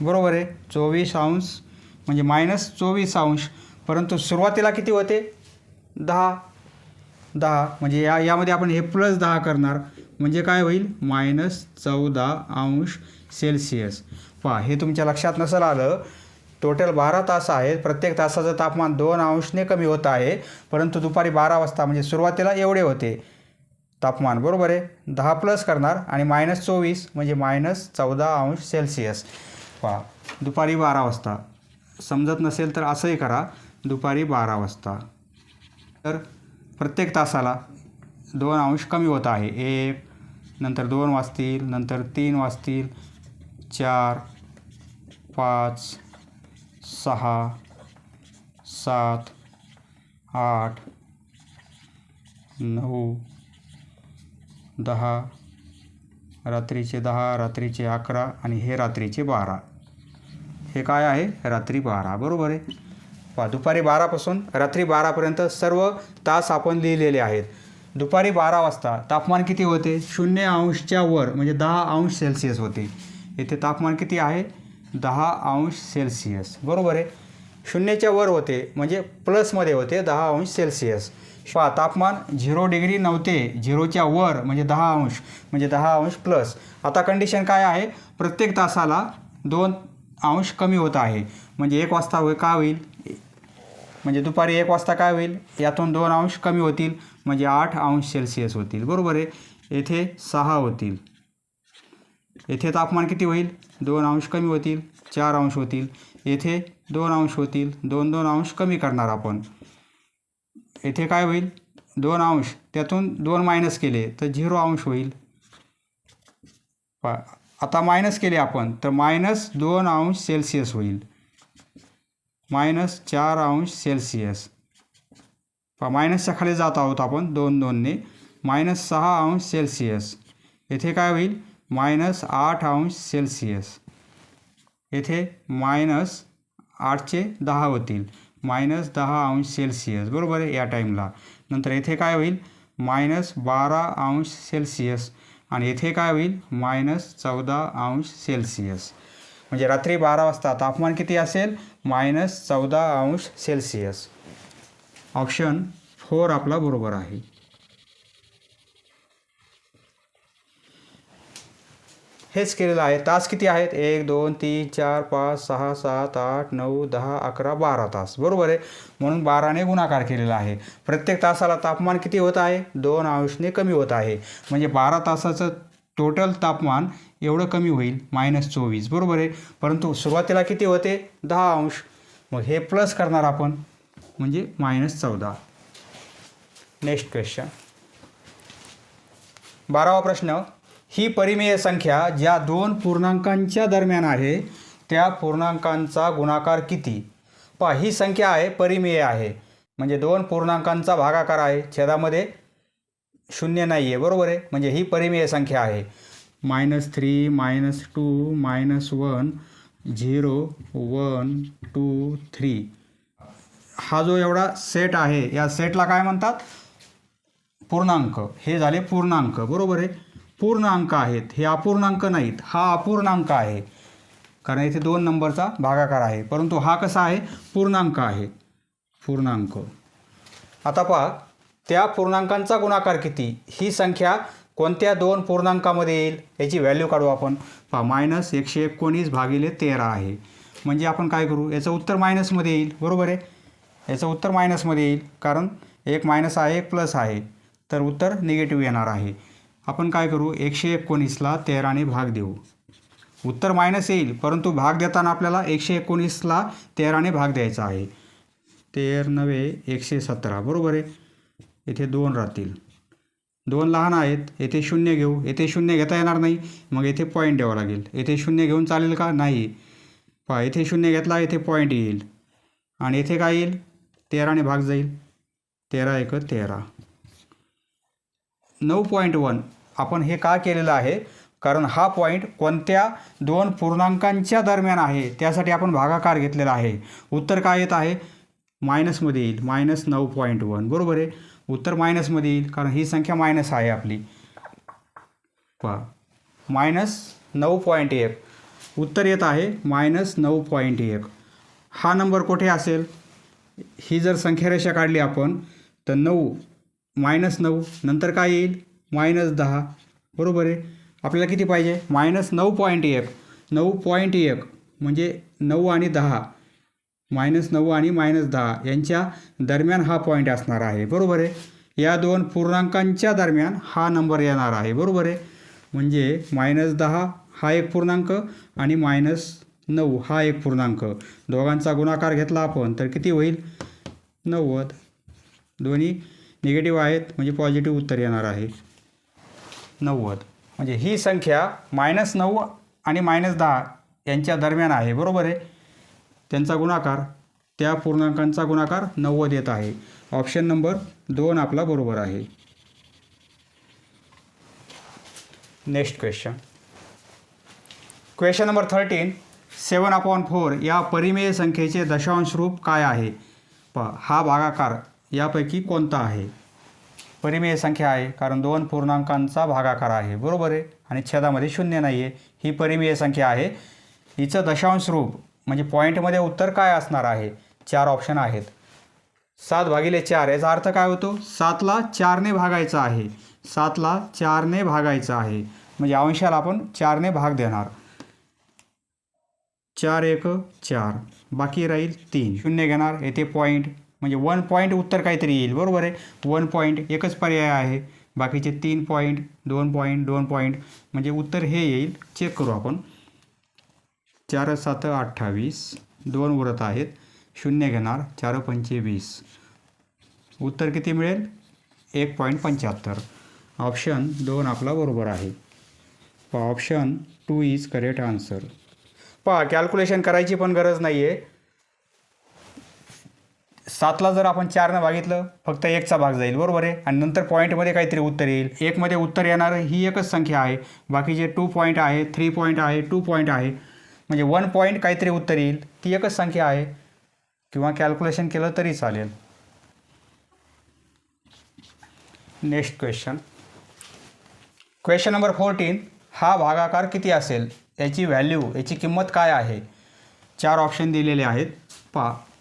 बरोबर आहे. 24° म्हणजे -24°. परंतु सुरुवातीला किती होते? 10 म्हणजे यामध्ये आपण हे प्लस 10 करणार, म्हणजे काय होईल? -14°C. हे तुमच्या लक्षात नसेल आलं. टोटल 12 तास आहेत. प्रत्येक तासाचं तापमान 2°ने कमी होत आहे, परंतु दुपारी 12 वाजता म्हणजे सुरुवातीला एवढे होते तापमान. बरोबर आहे. 10 प्लस करणार आणि -24 म्हणजे -14°C. पहा दुपारी 12 वाजता. समजत नसेल तर असंही करा, दुपारी 12 वाजता. तर प्रत्येक तासाला 2 अंश कमी होत आहे. 1, नंतर 2 वाजतील, नंतर 3 वाजतील, 4, 5, 6, 7, 8, 9, 10, रात्रीचे 10, रात्रीचे 11 आणि हे रात्रीचे 12. हे काय आहे? रात्री 12. बरोबर आहे. पहा दुपारी 12पासून रात्री 12पर्यंत सर्व तास आपण लिहिलेले आहेत. दुपारी 12 वाजता तापमान किती होते? 0 अंशच्या वर म्हणजे 10 अंश सेल्सिअस होते. इथे तापमान किती आहे? 10 अंश सेल्सिअस. बरोबर आहे. 0च्या वर होते म्हणजे प्लसमध्ये होते 10 अंश सेल्सिअस. पहा तापमान 0 डिग्री नव्हते, 0च्या वर म्हणजे 10 अंश म्हणजे 10 अंश प्लस. आता कंडिशन काय आहे? प्रत्येक तासाला 2 अंश कमी होत आहे. म्हणजे 1 वाजता काय होईल? म्हणजे दुपारी 1 वाजता काय होईल? यातून 2 अंश कमी होतील म्हणजे 8 अंश सेल्सिअस होतील. बरोबर आहे. येथे 6 होतील. येथे तापमान किती होईल? 2 अंश कमी होतील, 4 अंश होतील. येथे 2 अंश होतील, 2 अंश कमी करणार आपण. येथे काय होईल? 2 अंश, त्यातून 2 मायनस केले तर 0 अंश होईल. आता मायनस केले आपण तर -2 अंश सेल्सिअस होईल. -4 अंश सेल्सिअस. मायनसच्या खाली जात आहोत आपण 2 2ने. -6 अंश सेल्सिअस. येथे काय होईल? -8 अंश सेल्सिअस. येथे -8चे 10 होतील, -10 अंश सेल्सिअस. बरोबर आहे या टाईमला. नंतर येथे काय होईल? -12 अंश सेल्सिअस आणि येथे काय होईल? -14 अंश सेल्सिअस. म्हणजे रात्री 12 वाजता तापमान किती असेल? -14 अंश सेल्सिअस. ऑप्शन 4 आपला बरोबर आहे. हेच केलेलं आहे. तास किती आहेत? 1, 2, 3, 4, 5, 6, 7, 8, 9, 10, 11, 12 तास. बरोबर आहे. म्हणून 12ने गुणाकार केलेला आहे. प्रत्येक तासाला तापमान किती होत आहे? 2 अंशने कमी होत आहे. म्हणजे 12 तासाचं टोटल तापमान एवढं कमी होईल -24. बरोबर आहे. परंतु सुरुवातीला किती होते? 10 अंश. मग हे प्लस करणार आपण म्हणजे -14. Next question. 12वा प्रश्न. ही परिमेय संख्या ज्या 2 पूर्णांकांच्या दरम्यान आहे त्या पूर्णांकांचा गुणाकार किती? पहा ही संख्या आहे परिमेय आहे म्हणजे 2 पूर्णांकांचा भागाकार आहे. छेदामध्ये 0 नाही आहे. बरोबर आहे. म्हणजे ही परिमेय संख्या आहे. -3, -2, -1, 0, 1, 2, 3. हा जो एवढा सेट आहे या सेटला काय म्हणतात? पूर्णांक. हे झाले पूर्णांक. बरोबर आहे. पूर्णांक आहेत, हे अपूर्णांक नाहीत. हा अपूर्णांक आहे कारण इथे 2 नंबरचा भागाकार आहे. परंतु हा कसा आहे? पूर्णांक आहे. पूर्णांक. आता पहा त्या पूर्णांकांचा गुणाकार किती? ही संख्या कोणत्या 2 पूर्णांकामध्ये येईल याची व्हॅल्यू काढू आपण. पहा -119 भागिले 13 आहे. म्हणजे आपण काय करू? याचं उत्तर मायनसमध्ये येईल. बरोबर आहे. याचं उत्तर मायनसमध्ये येईल कारण एक मायनस आहे एक प्लस आहे तर उत्तर निगेटिव्ह येणार आहे. आपण काय करू? 119ला 13ने भाग देऊ. उत्तर मायनस येईल परंतु भाग देताना आपल्याला 119ला 13ने भाग द्यायचा आहे. 13 × 117. बरोबर आहे. येथे 2 राहतील. 2 लहान आहेत. येथे 0 घेऊ. येथे 0 घेता येणार नाही मग येथे पॉईंट द्यावा लागेल. येथे 0 घेऊन चालेल का? नाही. पहा येथे 0 घेतला येथे पॉईंट येईल आणि येथे काय येईल? 13ने भाग जाईल. 13 × 1 = 13. 9.1 आपण हे का केलेलं आहे? कारण हा पॉईंट कोणत्या 2 पूर्णांकांच्या दरम्यान आहे त्यासाठी आपण भागाकार घेतलेला आहे. उत्तर काय येत आहे? मायनसमध्ये येईल. -9.1. बरोबर आहे. उत्तर मायनसमध्ये येईल कारण ही संख्या मायनस आहे आपली. पहा -9.1. उत्तर येत आहे -9.1. हा नंबर कुठे असेल? ही जर संख्यारेषा काढली आपण तर 9 -9 नंतर काय येईल? -10. बरोबर आहे. आपल्याला किती पाहिजे? -9.1. 9.1 म्हणजे 9 आणि 10. -9 आणि -10 यांच्या दरम्यान हा पॉईंट असणार आहे. बरोबर आहे. या 2 पूर्णांकांच्या दरम्यान हा नंबर येणार आहे. बरोबर आहे. म्हणजे -10 हा एक पूर्णांक आणि 9 हा एक पूर्णांक, दोघांचा गुणाकार घेतला आपण तर किती होईल 90. दोन्ही निगेटिव्ह आहेत म्हणजे पॉझिटिव्ह उत्तर येणार आहे 90. म्हणजे ही संख्या -9 आणि -10 यांच्या दरम्यान आहे, बरोबर आहे. त्यांचा गुणाकार, त्या पूर्णांकांचा गुणाकार 90 येत आहे. ऑप्शन नंबर 2 आपला बरोबर आहे. Next question number 13. 7/4 या परिमेय संख्येचे दशांश रूप काय आहे? हा भागाकार यापैकी कोणता आहे? परिमेय संख्या आहे कारण 2 पूर्णांकांचा भागाकार आहे, बरोबर आहे, आणि छेदामध्ये 0 नाही आहे. ही परिमेय संख्या आहे. हिचं दशांश रूप म्हणजे पॉईंटमध्ये उत्तर काय असणार आहे? 4 ऑप्शन आहेत. 7/4 याचा अर्थ काय होतो? 7ला 4ने भागायचं आहे. 7ला 4ने भागायचं आहे म्हणजे अंशाला आपण 4ने भाग देणार. 4 1 4, बाकी राहील 3. 0 घेणार, येथे पॉईंट म्हणजे 1 पॉईंट उत्तर काहीतरी येईल, बरोबर आहे. 1 पॉईंट एकच पर्याय आहे, बाकीचे 3 पॉईंट 2 पॉईंट 2 पॉईंट म्हणजे उत्तर हे येईल. चेक करू आपण. 4 7 28, 2 उरत आहेत, 0 घेणार, 4 5 20. उत्तर किती मिळेल? 1.75. ऑप्शन 2 आपला बरोबर आहे. Option 2 is correct answer. Calculation करायची पण गरज नाही आहे. 7ला जर आपण 4ने भागितलं फक्त 1चा भाग जाईल, बरोबर आहे, आणि नंतर पॉईंटमध्ये काहीतरी उत्तर येईल. 1मध्ये उत्तर येणारं ही एकच संख्या आहे, बाकीचे 2 पॉईंट आहे, 3 पॉईंट आहे, 2 पॉईंट आहे म्हणजे 1 पॉईंट काहीतरी उत्तर येईल. ती एकच संख्या आहे, किंवा कॅल्क्युलेशन केलं तरी चालेल. Next question number 14. हा भागाकार किती असेल? याची व्हॅल्यू, याची किंमत काय आहे? 4 ऑप्शन दिलेले आहेत.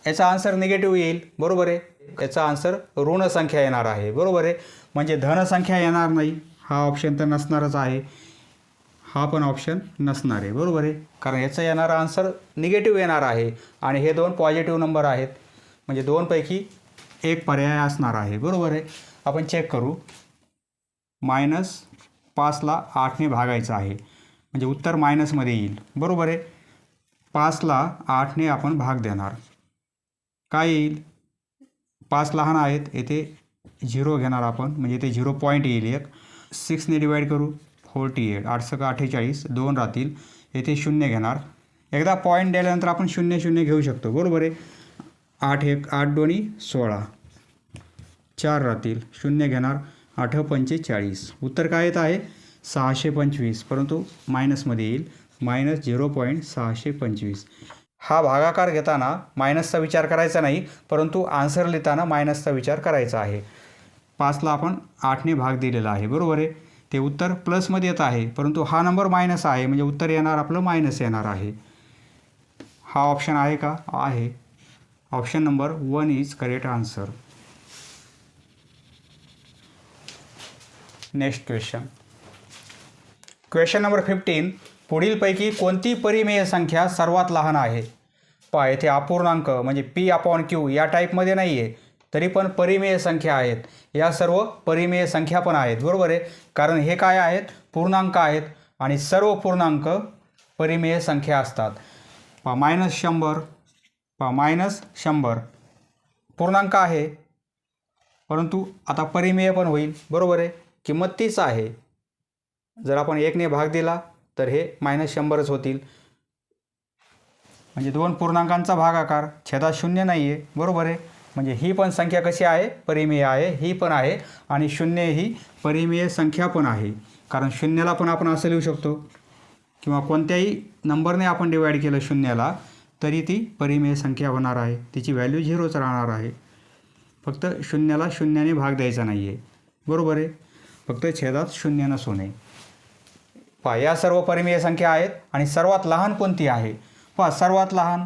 याचा आन्सर निगेटिव्ह येईल, बरोबर आहे. याचा आन्सर ऋण संख्या येणार आहे, बरोबर आहे. म्हणजे धनसंख्या येणार नाही. हा ऑप्शन तर नसणारच आहे, हा पण ऑप्शन नसणार आहे, बरोबर आहे, कारण याचा येणारा आन्सर निगेटिव्ह येणार आहे आणि हे 2 पॉझिटिव्ह नंबर आहेत म्हणजे 2 पैकी एक पर्याय असणार आहे, बरोबर आहे. आपण चेक करू. -5ला 8ने भागायचं आहे म्हणजे उत्तर मायनसमध्ये येईल, बरोबर आहे. 5ला 8ने आपण भाग देणार, काय येईल? 5 लहान आहेत, येथे 0 घेणार आपण म्हणजे इथे 0 पॉईंट येईल एक. 6ने डिवाईड करू, 48, 8 × 48, 2 राहतील, येथे 0 घेणार. एकदा पॉईंट दिल्यानंतर आपण 0 0 घेऊ शकतो, बरोबर आहे. 8 1 8 2 16, 4 राहतील, 0 घेणार, 8 5 40. उत्तर काय येत आहे? 625, परंतु मायनसमध्ये येईल, -0.625. हा भागाकार घेताना मायनसचा विचार करायचा नाही, परंतु आन्सर लिहिताना मायनसचा विचार करायचा आहे. 5ला आपण 8ने भाग दिलेला आहे, बरोबर आहे. ते उत्तर प्लसमध्ये येत आहे, परंतु हा नंबर मायनस आहे म्हणजे उत्तर येणार आपलं मायनस येणार आहे. हा ऑप्शन आहे का? आहे. Option number 1 is correct answer. Next question number 15. पुढीलपैकी कोणती परिमेय संख्या सर्वात लहान आहे? येथे अपूर्णांक म्हणजे P/Q या टाईपमध्ये नाही आहे, तरी पण परिमेय संख्या आहेत. या सर्व परिमेय संख्या पण आहेत, बरोबर आहे, कारण हे काय आहेत? पूर्णांक आहेत आणि सर्व पूर्णांक परिमेय संख्या असतात. -100, -100 पूर्णांक आहे, परंतु आता परिमेय पण होईल, बरोबर आहे. किंमत तीच आहे. जर आपण 1ने भाग दिला तर हे -100च होतील. म्हणजे 2 पूर्णांकांचा भागाकार, छेदात 0 नाही आहे, बरोबर आहे. म्हणजे ही पण संख्या कशी आहे? परिमेय आहे. ही पण आहे आणि 0 ही परिमेय संख्या पण आहे, कारण 0ला पण आपण असं लिहू शकतो किंवा कोणत्याही नंबरने आपण डिवाईड केलं 0ला तरी ती परिमेय संख्या होणार आहे. तिची व्हॅल्यू 0च राहणार आहे. फक्त 0ला 0ने भाग द्यायचा नाही आहे, बरोबर आहे. फक्त छेदात 0 नसू नये. या सर्व परिमेय संख्या आहेत आणि सर्वात लहान कोणती आहे? सर्वात लहान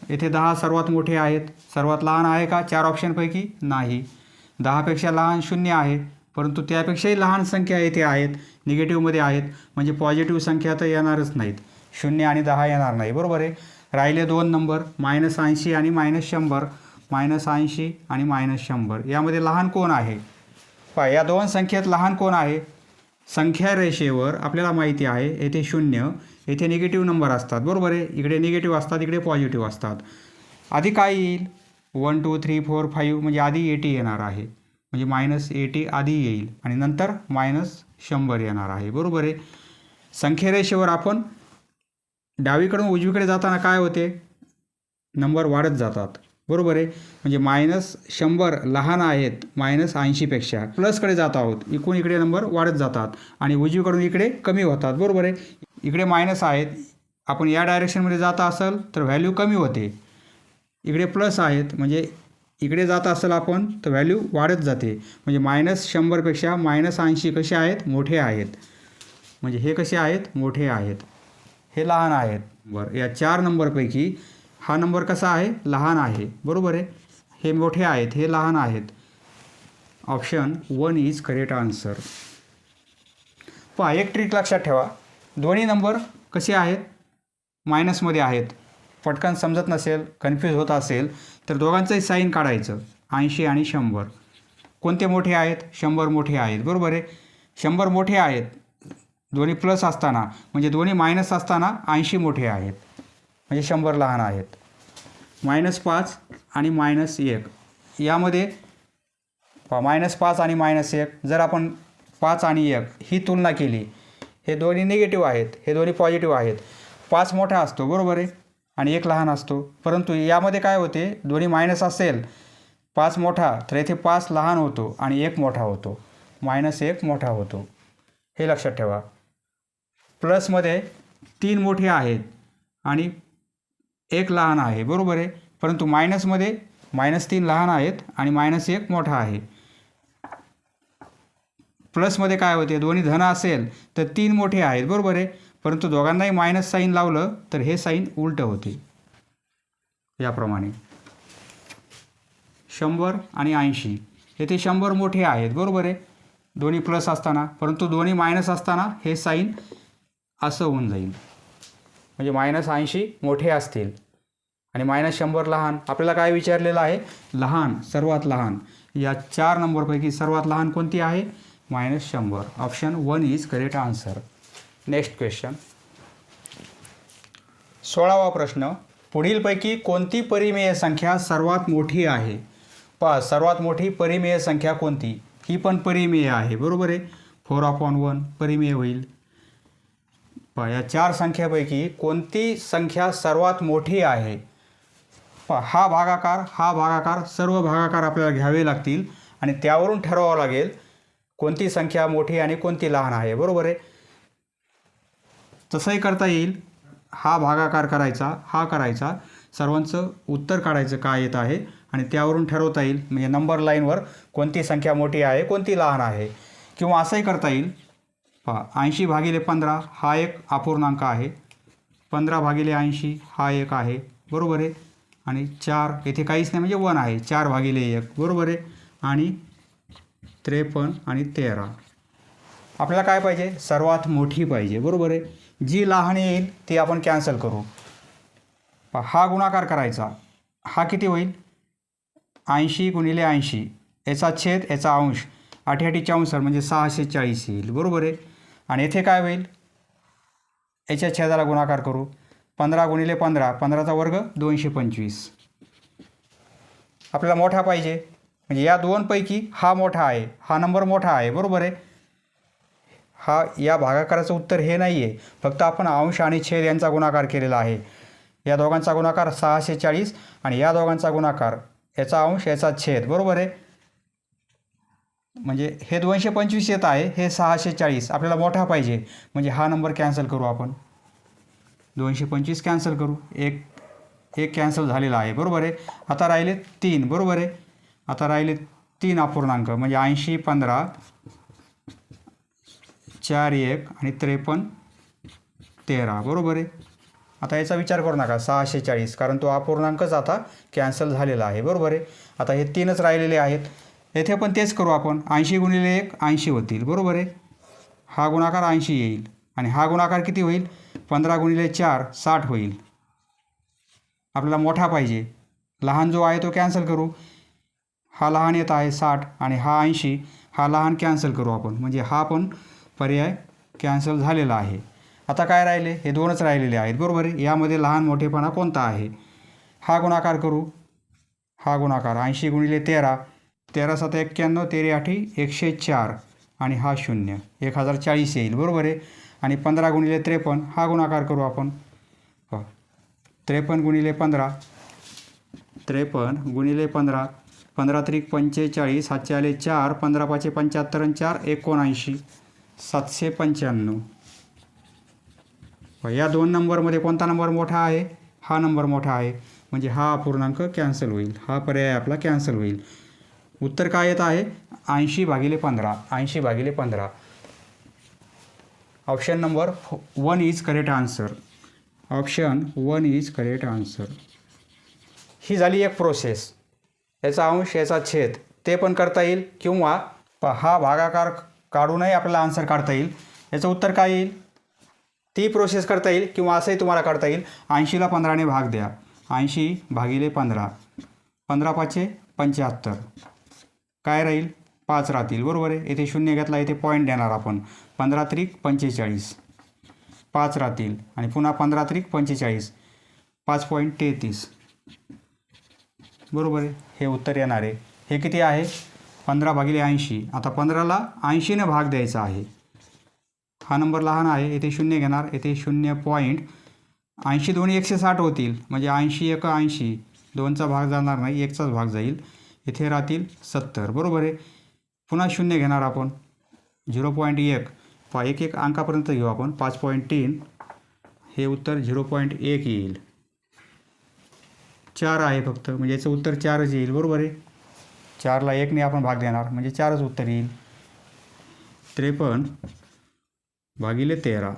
येथे 10 सर्वात मोठे आहेत. सर्वात लहान आहे का 4 ऑप्शनपैकी? नाही. 10पेक्षा लहान 0 आहेत, परंतु त्यापेक्षाही लहान संख्या येथे आहेत, निगेटिव्हमध्ये आहेत, म्हणजे पॉझिटिव्ह संख्या तर येणारच नाहीत. 0 आणि 10 येणार नाही, बरोबर आहे. राहिले 2 नंबर, -80 आणि -100. -80 आणि -100 यामध्ये लहान कोण आहे? या 2 संख्येत लहान कोण आहे? संख्या रेषेवर आपल्याला माहिती आहे येथे 0, येथे निगेटिव्ह नंबर असतात, बरोबर आहे. इकडे निगेटिव्ह असतात, इकडे पॉझिटिव्ह असतात. आधी काय येईल 1 2 3 4 5 म्हणजे आधी 80 येणार आहे, म्हणजे -80 आधी येईल आणि नंतर -100 येणार आहे, बरोबर आहे. संख्यारेषेवर आपण डावीकडून उजवीकडे जाताना काय होते, नंबर वाढत जातात, बरोबर आहे. म्हणजे -100 लहान आहेत -80पेक्षा, प्लसकडे जात आहोत, एकूण इकडे नंबर वाढत जातात आणि उजवीकडून इकडे कमी होतात, बरोबर आहे. इकडे मायनस आहेत, आपण या डायरेक्शनमध्ये जात असेल तर व्हॅल्यू कमी होते. इकडे प्लस आहेत, म्हणजे इकडे जात असेल आपण तर व्हॅल्यू वाढत जाते. म्हणजे -100पेक्षा -80 कसे आहेत, मोठे आहेत. म्हणजे हे कसे आहेत, मोठे आहेत, हे लहान आहेत. बरं, या 4 नंबरपैकी हा नंबर कसा आहे, लहान आहे, बरोबर आहे. हे मोठे आहेत, हे लहान आहेत. Option 1 is correct answer. पहा, एक ट्रिक लक्षात ठेवा, दोन्ही नंबर कसे आहेत, मायनसमध्ये आहेत. पटकन समजत नसेल, कन्फ्यूज होत असेल तर दोघांचंही साईन काढायचं, 80 आणि 100. कोणते मोठे आहेत, 100 मोठे आहेत, बरोबर आहे. 100 मोठे आहेत, दोन्ही प्लस असताना, म्हणजे दोन्ही मायनस असताना 80 मोठे आहेत, म्हणजे 100 लहान आहेत. -5 आणि -1 यामध्ये -5 आणि -1 जर आपण 5 आणि 1 ही तुलना केली, हे दोन्ही निगेटिव्ह आहेत, हे दोन्ही पॉझिटिव्ह आहेत. 5 मोठा असतो, बरोबर आहे, आणि 1 लहान असतो. परंतु यामध्ये काय होते, दोन्ही मायनस असेल, 5 मोठा तर येथे 5 लहान होतो आणि 1 मोठा होतो, -1 मोठा होतो, हे लक्षात ठेवा. प्लसमध्ये 3 मोठे आहेत आणि 1 लहान आहे, बरोबर आहे. परंतु मायनसमध्ये -3 लहान आहेत आणि -1 मोठा आहे. प्लसमध्ये काय होते, दोन्ही धन असेल तर 3 मोठे आहेत, बरोबर आहे. परंतु दोघांनाही मायनस साईन लावलं तर हे साईन उलटं होते. याप्रमाणे 100 आणि 80 येथे 100 मोठे आहेत, बरोबर आहे, दोन्ही प्लस असताना. परंतु दोन्ही मायनस असताना हे साईन असं होऊन जाईल, म्हणजे -80 मोठे असतील आणि -100 लहान. आपल्याला काय विचारलेलं आहे, लहान, सर्वात लहान. या 4 नंबरपैकी सर्वात लहान कोणती आहे, -100. Option 1 is correct answer. Next question, 16वा प्रश्न, पुढीलपैकी कोणती परिमेय संख्या सर्वात मोठी आहे. पहा, सर्वात मोठी परिमेय संख्या कोणती, ही पण परिमेय आहे, बरोबर आहे. 4/1 परिमेय होईल. पहा, या 4 संख्येपैकी कोणती संख्या सर्वात मोठी आहे. पहा, हा भागाकार सर्व भागाकार आपल्याला घ्यावे लागतील आणि त्यावरून ठरवावं लागेल कोणती संख्या मोठी आणि कोणती लहान आहे, बरोबर आहे. तसंही करता येईल, हा भागाकार करायचा, हा करायचा, सर्वांचं उत्तर काढायचं काय येत आहे आणि त्यावरून ठरवता येईल, म्हणजे नंबर लाईनवर कोणती संख्या मोठी आहे, कोणती लहान आहे. किंवा असंही करता येईल, पहा, 80/15 हा एक अपूर्णांक आहे, 15/80 हा एक आहे, बरोबर आहे. आणि 4 येथे काहीच नाही, म्हणजे 1 आहे, 4/1 बरोबर आहे. आणि 53 आणि 13 आपल्याला काय पाहिजे, सर्वात मोठी पाहिजे, बरोबर आहे. जी लहान येईल ती आपण कॅन्सल करू. हा गुणाकार करायचा, हा किती होईल, 80 × 80 याचा छेद याचा अंश, 88 64 म्हणजे 640 येईल, बरोबर आहे. आणि येथे काय होईल, याच्या छेदाला गुणाकार करू, 15 × 15 15चा वर्ग 225. आपल्याला मोठा पाहिजे, म्हणजे या दोनपैकी हा मोठा आहे, हा नंबर मोठा आहे, बरोबर आहे. हा या भागाकाराचं उत्तर हे नाही आहे, फक्त आपण अंश आणि छेद यांचा गुणाकार केलेला आहे. या दोघांचा गुणाकार 640 आणि या दोघांचा गुणाकार याचा अंश याचा छेद, बरोबर आहे. म्हणजे हे 225 येत आहे, हे 640. आपल्याला मोठा पाहिजे, म्हणजे हा नंबर कॅन्सल करू आपण, 225 कॅन्सल करू, एक कॅन्सल झालेला आहे, बरोबर आहे. आता राहिले 3, बरोबर आहे. आता राहिले 3 अपूर्णांक, म्हणजे 80 15 4 1 आणि 53 13, बरोबर आहे. आता याचा विचार करू नका 640, कारण तो अपूर्णांकच आता कॅन्सल झालेला आहे, बरोबर आहे. आता हे 3च राहिलेले आहेत, येथे पण तेच करू आपण, 80 × 1 80 होतील, बरोबर आहे. हा गुणाकार 80 येईल आणि हा गुणाकार किती होईल, 15 × 4 60 होईल. आपल्याला मोठा पाहिजे, लहान जो आहे तो कॅन्सल करू. हा लहान येत आहे 60 आणि हा 80, हा लहान कॅन्सल करू आपण, म्हणजे हा पण पर्याय कॅन्सल झालेला आहे. आता काय राहिले, हे दोनच राहिलेले आहेत बरोबर आहे. यामध्ये लहान मोठेपणा कोणता आहे, हा गुणाकार करू. हा गुणाकार 80 गुणिले 13, 13 7 91, 13 8 104 आणि हा 0 1040 येईल बरोबर आहे. आणि 15 गुणिले 53, हा गुणाकार करू आपण. 53 गुणिले 15, 53 गुणिले 15, 15 त्रिक 45, हातचे आले 4, 15 पाचे 75 आणि 4 79, 795. या दोन नंबरमध्ये कोणता नंबर मोठा आहे, हा नंबर मोठा आहे. म्हणजे हा अपूर्णांक कॅन्सल होईल, हा पर्याय आपला कॅन्सल होईल. उत्तर काय येत आहे, 80/15. 80/15. Option number 1 is correct answer. Option 1 is correct answer. ही झाली एक प्रोसेस. याचा अंश याचा छेद ते पण करता येईल, किंवा हा भागाकार काढूनही आपल्याला आन्सर काढता येईल. याचं उत्तर काय येईल, ती प्रोसेस करता येईल, किंवा असंही तुम्हाला काढता येईल. 80ला 15ने भाग द्या. 80/15, 15 पाचे 75, काय राहील 5 राहतील बरोबर आहे. येथे 0 घेतला, येथे पॉईंट देणार आपण. 15 त्रिक 45, 5 राहतील आणि पुन्हा 15 त्रिक 45, 5.33 बरोबर आहे. हे उत्तर येणार आहे. हे किती आहे, 15/80. आता 15ला 80ने भाग द्यायचा आहे. हा नंबर लहान आहे, येथे 0 घेणार, येथे 0.80 दोन्ही 160 होतील. म्हणजे 80 1 80, 2चा भाग जाणार नाही, 1चाच भाग जाईल. इथे राहतील 70 बरोबर आहे. पुन्हा 0 घेणार आपण, 0.1 एक एक अंकापर्यंत घेऊ आपण. 5.3, हे उत्तर 0.1 येईल. 4 आहे फक्त, म्हणजे याचं उत्तर 4च येईल बरोबर आहे. 4ला 1ने आपण भाग देणार, म्हणजे 4च उत्तर येईल. 53/13,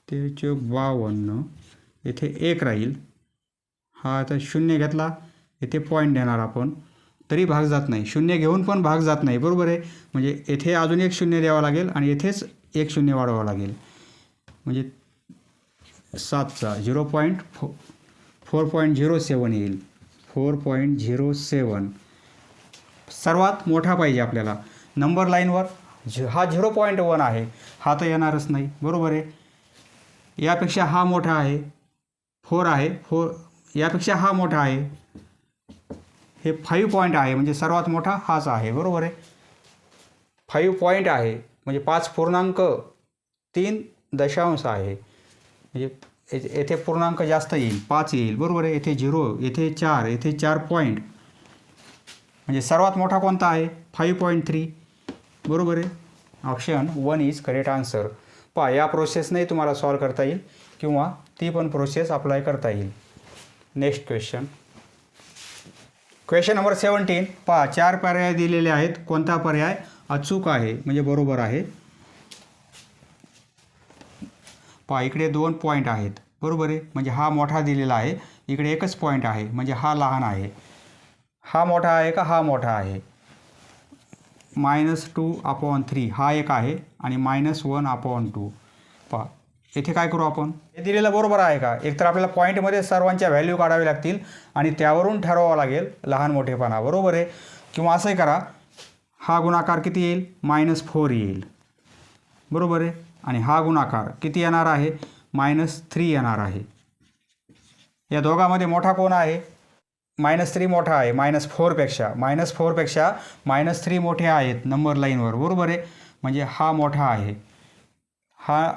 53/52, येथे 1 राहील. हा आता 0 घेतला, येथे पॉईंट देणार आपण, तरी भाग जात नाही. 0 घेऊन पण भाग जात नाही बरोबर आहे. म्हणजे येथे अजून एक 0 द्यावा लागेल आणि येथेच एक 0 वाढवावा लागेल. म्हणजे 7चा 4.07 येईल. 4.07 सर्वात मोठा पाहिजे आपल्याला. नंबर लाईनवर हा 0.1 आहे, हा तर येणारच नाही बरोबर आहे. यापेक्षा हा मोठा आहे, 4 आहे. 4 यापेक्षा हा मोठा आहे, हे 5 पॉईंट आहे. म्हणजे सर्वात मोठा हाच आहे बरोबर आहे. 5 पॉईंट आहे, म्हणजे 5.3 आहे. म्हणजे येथे पूर्णांक जास्त येईल, 5 येईल बरोबर आहे. येथे 0, येथे 4, येथे 4 पॉईंट. म्हणजे सर्वात मोठा कोणता आहे, 5.3 बरोबर आहे. Option 1 is correct answer. पहा, या प्रोसेसने तुम्हाला सॉल्व करता येईल, किंवा ती पण प्रोसेस अप्लाय करता येईल. Next question. Question number 17. पहा, 4 पर्याय दिलेले आहेत. कोणता पर्याय अचूक आहे, म्हणजे बरोबर आहे. पहा, इकडे 2 पॉईंट आहेत बरोबर आहे. म्हणजे हा मोठा दिलेला आहे, इकडे एकच पॉईंट आहे, म्हणजे हा लहान आहे. हा मोठा आहे का, हा मोठा आहे. -2/3 हा एक आहे, आणि -1/2. पहा, येथे काय करू आपण, हे दिलेलं बरोबर आहे का. एकतर आपल्याला पॉईंटमध्ये सर्वांच्या व्हॅल्यू काढावे लागतील, आणि त्यावरून ठरवावं लागेल लहान मोठेपणा बरोबर आहे. किंवा असंही करा, हा गुणाकार किती येईल, -4 येईल बरोबर आहे. आणि हा गुणाकार किती येणार आहे, -3 येणार आहे. या दोघांमध्ये मोठा कोण आहे, -3 मोठा आहे. -4पेक्षा -3 मोठे आहेत नंबर लाईनवर बरोबर आहे. म्हणजे हा मोठा आहे, हा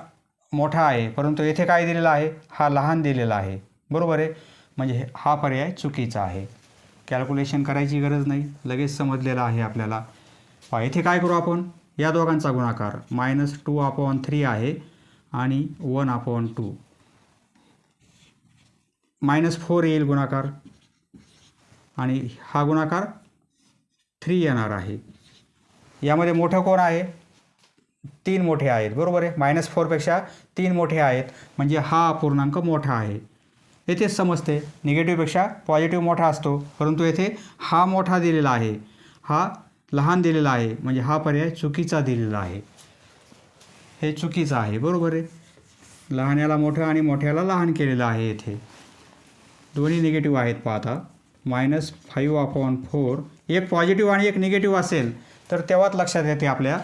मोठा आहे, परंतु येथे काय दिलेला आहे, हा लहान दिलेला आहे बरोबर आहे. म्हणजे हा पर्याय चुकीचा आहे. कॅल्क्युलेशन करायची गरज नाही, लगेच समजलेला आहे आपल्याला. पहा, येथे काय करू आपण, या दोघांचा गुणाकार -2/3 आहे आणि 1/2. -4 येईल गुणाकार, आणि हा गुणाकार 3 येणार आहे. यामध्ये मोठं कोण आहे, 3 मोठे आहेत बरोबर आहे. -4पेक्षा 3 मोठे आहेत, म्हणजे हा अपूर्णांक मोठा आहे. येथेच समजते, निगेटिव्हपेक्षा पॉझिटिव्ह मोठा असतो, परंतु येथे हा मोठा दिलेला आहे, हा लहान दिलेला आहे. म्हणजे हा पर्याय चुकीचा दिलेला आहे, हे चुकीचं आहे बरोबर आहे. लहान्याला मोठं आणि मोठ्याला लहान केलेलं आहे. येथे दोन्ही निगेटिव्ह आहेत. पाहता, -5/4 एक पॉझिटिव्ह आणि एक निगेटिव्ह असेल तर तेव्हाच लक्षात येते आपल्या,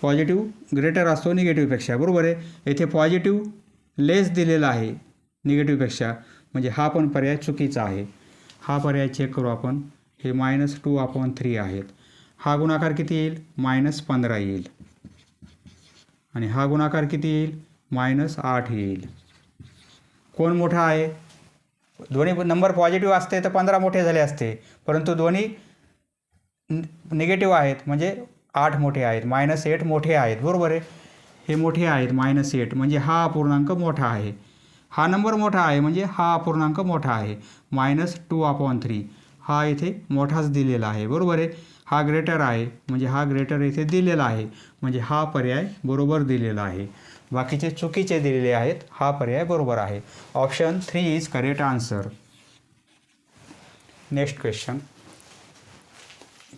पॉझिटिव्ह ग्रेटर असतो निगेटिव्हपेक्षा, बरोबर आहे. येथे पॉझिटिव्ह लेस दिलेला आहे निगेटिव्हपेक्षा, म्हणजे हा पण पर्याय चुकीचा आहे. हा पर्याय चेक करू आपण. हे -2/3 आहेत. हा गुणाकार किती येईल? -15 येईल. आणि हा गुणाकार किती येईल? -8 येईल. कोण मोठा आहे? दोन्ही नंबर पॉझिटिव्ह असते तर 15 मोठे झाले असते, परंतु दोन्ही निगेटिव्ह आहेत म्हणजे 8 मोठे आहेत. -8 मोठे आहेत, बरोबर आहे. हे मोठे आहेत -8 म्हणजे हा अपूर्णांक मोठा आहे. हा नंबर मोठा आहे म्हणजे हा अपूर्णांक मोठा आहे. -2/3 हा इथे मोठाच दिलेला आहे, बरोबर आहे. हा ग्रेटर आहे म्हणजे हा ग्रेटर इथे दिलेला आहे, म्हणजे हा पर्याय बरोबर दिलेला आहे. बाकीचे चुकीचे दिलेले आहेत. हा पर्याय बरोबर आहे. Option 3 is correct answer. Next question.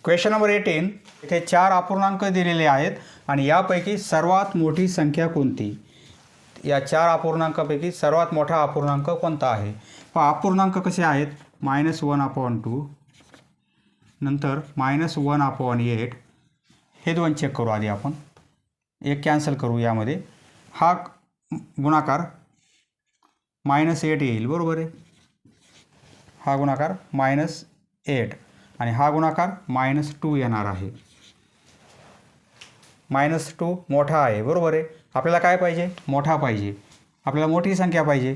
Question number 18. इथे 4 अपूर्णांक दिलेले आहेत आणि यापैकी सर्वात मोठी संख्या कोणती? या 4 अपूर्णांकापैकी सर्वात मोठा अपूर्णांक कोणता आहे? अपूर्णांक कसे आहेत? -1/2, नंतर -1/8. हे दोन चेक करू आधी आपण. एक कॅन्सल करू यामध्ये. हा गुणाकार -8 येईल, बरोबर आहे. हा गुणाकार -8 आणि हा गुणाकार -2 येणार आहे. -2 मोठा आहे, बरोबर आहे. आपल्याला काय पाहिजे? मोठा पाहिजे. आपल्याला मोठी संख्या पाहिजे.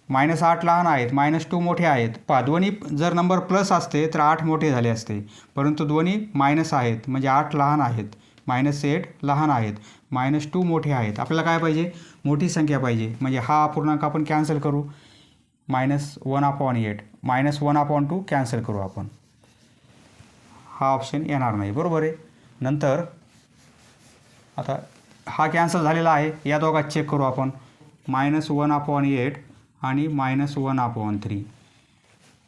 -8 लहान आहेत, -2 मोठे आहेत. दोन्ही जर नंबर प्लस असते तर 8 मोठे झाले असते, परंतु दोन्ही मायनस आहेत म्हणजे 8 लहान आहेत. -8 लहान आहेत, -2 मोठे आहेत. आपल्याला काय पाहिजे? मोठी संख्या पाहिजे. म्हणजे हा अपूर्णांक आपण कॅन्सल करू. -1/8 -1/2 कॅन्सल करू आपण. हा ऑप्शन येणार नाही, बरोबर आहे. नंतर आता हा कॅन्सल झालेला आहे. या दोघात चेक करू आपण. -1/8 आणि -1/3.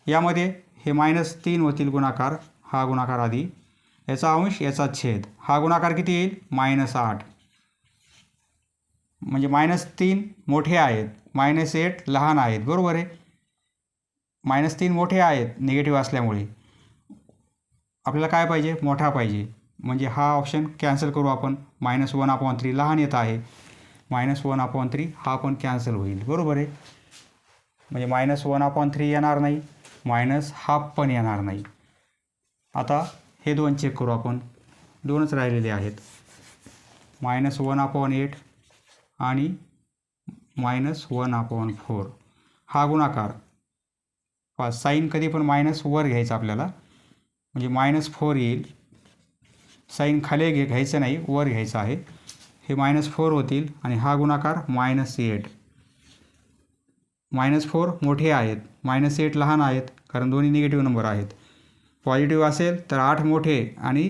यामध्ये हे -3 होतील गुणाकार. हा गुणाकार आधी, याचा अंश याचा छेद. हा गुणाकार किती येईल? -8. म्हणजे -3 मोठे आहेत, -8 लहान आहेत, बरोबर आहे. -3 मोठे आहेत निगेटिव्ह असल्यामुळे. आपल्याला काय पाहिजे? मोठा पाहिजे. म्हणजे हा ऑप्शन कॅन्सल करू आपण. -1/3 लहान येत आहे. -1/3 हा पण कॅन्सल होईल, बरोबर आहे. म्हणजे -1/3 येणार नाही, -1/2 पण येणार नाही. आता हे दोन चेक करू आपण. दोनच राहिलेले आहेत. -1/8 आणि -1/4. हा गुणाकार साईन कधी पण मायनस वर घ्यायचा आपल्याला, म्हणजे -4 येईल. साईन खाली घ्यायचं नाही, वर घ्यायचं आहे. हे -4 होतील आणि हा गुणाकार -8. -4 मोठे आहेत, -8 लहान आहेत, कारण दोन्ही निगेटिव्ह नंबर आहेत. पॉझिटिव्ह असेल तर 8 मोठे आणि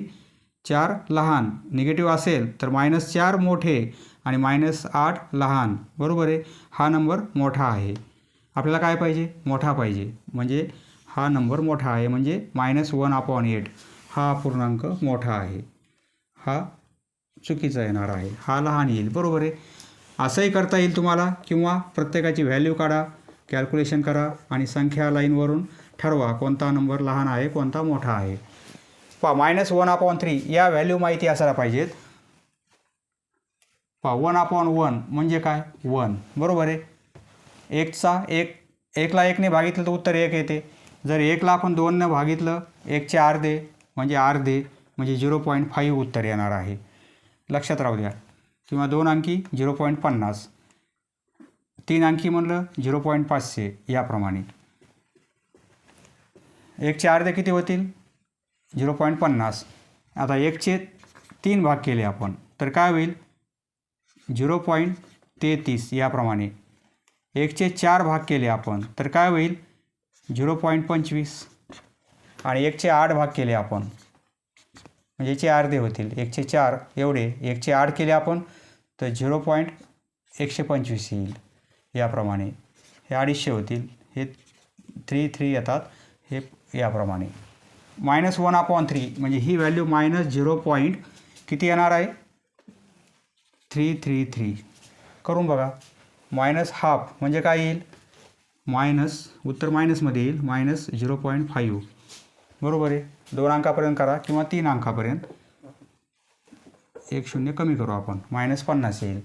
4 लहान. निगेटिव्ह असेल तर -4 मोठे आणि -8 लहान, बरोबर आहे. हा नंबर मोठा आहे. आपल्याला काय पाहिजे? मोठा पाहिजे. म्हणजे हा नंबर मोठा आहे, म्हणजे -1/8 हा अपूर्णांक मोठा आहे. हा चुकीचा येणार आहे. हा लहान येईल, बरोबर आहे. असंही करता येईल तुम्हाला, किंवा प्रत्येकाची व्हॅल्यू काढा, कॅल्क्युलेशन करा आणि संख्या लाईनवरून ठरवा कोणता नंबर लहान आहे, कोणता मोठा आहे. -1/3 या व्हॅल्यू माहिती असायला पाहिजेत. 1/1 म्हणजे काय? 1, बरोबर आहे. 1ला 1ने भागितलं तर उत्तर 1 येते. जर 1ला आपण 2ने भागितलं, 1चे अर्धे म्हणजे 0.5 उत्तर येणार आहे. लक्षात राहू द्या. किंवा 2 अंकी 0.50, 3 अंकी म्हणलं 0.500, याप्रमाणे. 1चे अर्धे किती होतील? 0.50. आता 1चे 3 भाग केले आपण तर काय होईल? 0.33, याप्रमाणे. 1चे 4 भाग केले आपण तर काय होईल? 0.25. आणि 1चे 8 भाग केले आपण म्हणजे याचे अर्धे होतील. 1चे 4 एवढे, 1चे 8 केले आपण तर 0.125 येईल, याप्रमाणे. हे 250 होतील. हे 3 येतात, हे याप्रमाणे. -1/3 म्हणजे ही व्हॅल्यू -0. किती येणार आहे? 333. करून बघा. -1/2 म्हणजे काय येईल? उत्तर मायनसमध्ये येईल, -0.5, बरोबर आहे. 2 अंकापर्यंत करा किंवा 3 अंकापर्यंत. एक शून्य कमी करू आपण, -50 येईल.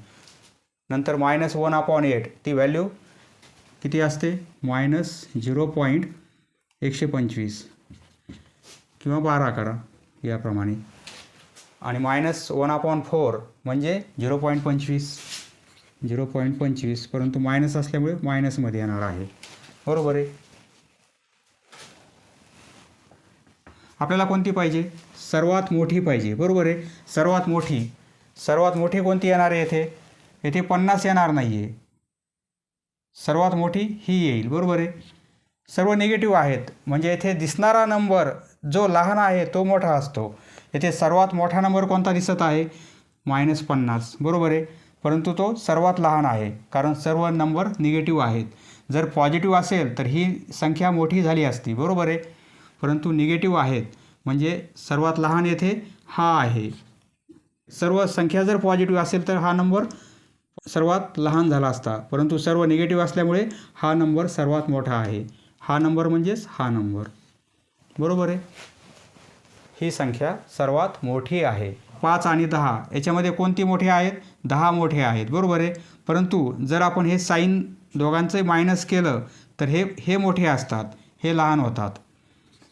नंतर -1/8 ती व्हॅल्यू किती असते, -0.125 किंवा 12 करा याप्रमाणे. आणि -1/4 म्हणजे 0.25, परंतु मायनस असल्यामुळे मायनसमध्ये येणार आहे. बरोबर आहे. आपल्याला कोणती पाहिजे, सर्वात मोठी पाहिजे. बरोबर आहे. सर्वात मोठी कोणती येणार आहे, येथे 50 येणार नाही आहे, सर्वात मोठी ही येईल. बरोबर आहे. सर्व निगेटिव्ह आहेत म्हणजे येथे दिसणारा नंबर जो लहान आहे तो मोठा असतो. येथे सर्वात मोठा नंबर कोणता दिसत आहे, -50. बरोबर आहे. परंतु तो सर्वात लहान आहे कारण सर्व नंबर निगेटिव्ह आहेत. जर पॉझिटिव्ह असेल तर ही संख्या मोठी झाली असती. बरोबर आहे. परंतु निगेटिव्ह आहेत म्हणजे सर्वात लहान येथे हा आहे. सर्व संख्या जर पॉझिटिव्ह असेल तर हा नंबर सर्वात लहान झाला असता, परंतु सर्व निगेटिव्ह असल्यामुळे हा नंबर सर्वात मोठा आहे. हा नंबर म्हणजेच हा नंबर. बरोबर आहे. ही संख्या सर्वात मोठी आहे. 5 आणि 10 याच्यामध्ये कोणती मोठी आहेत, 10 मोठे आहेत. बरोबर आहे. परंतु जर आपण हे साईन दोघांचं मायनस केलं तर हे मोठे असतात, हे लहान होतात.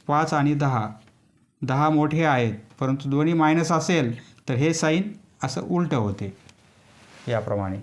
5 आणि 10 मोठे आहेत, परंतु दोन्ही मायनस असेल तर हे साईन असं उलटं होते याप्रमाणे.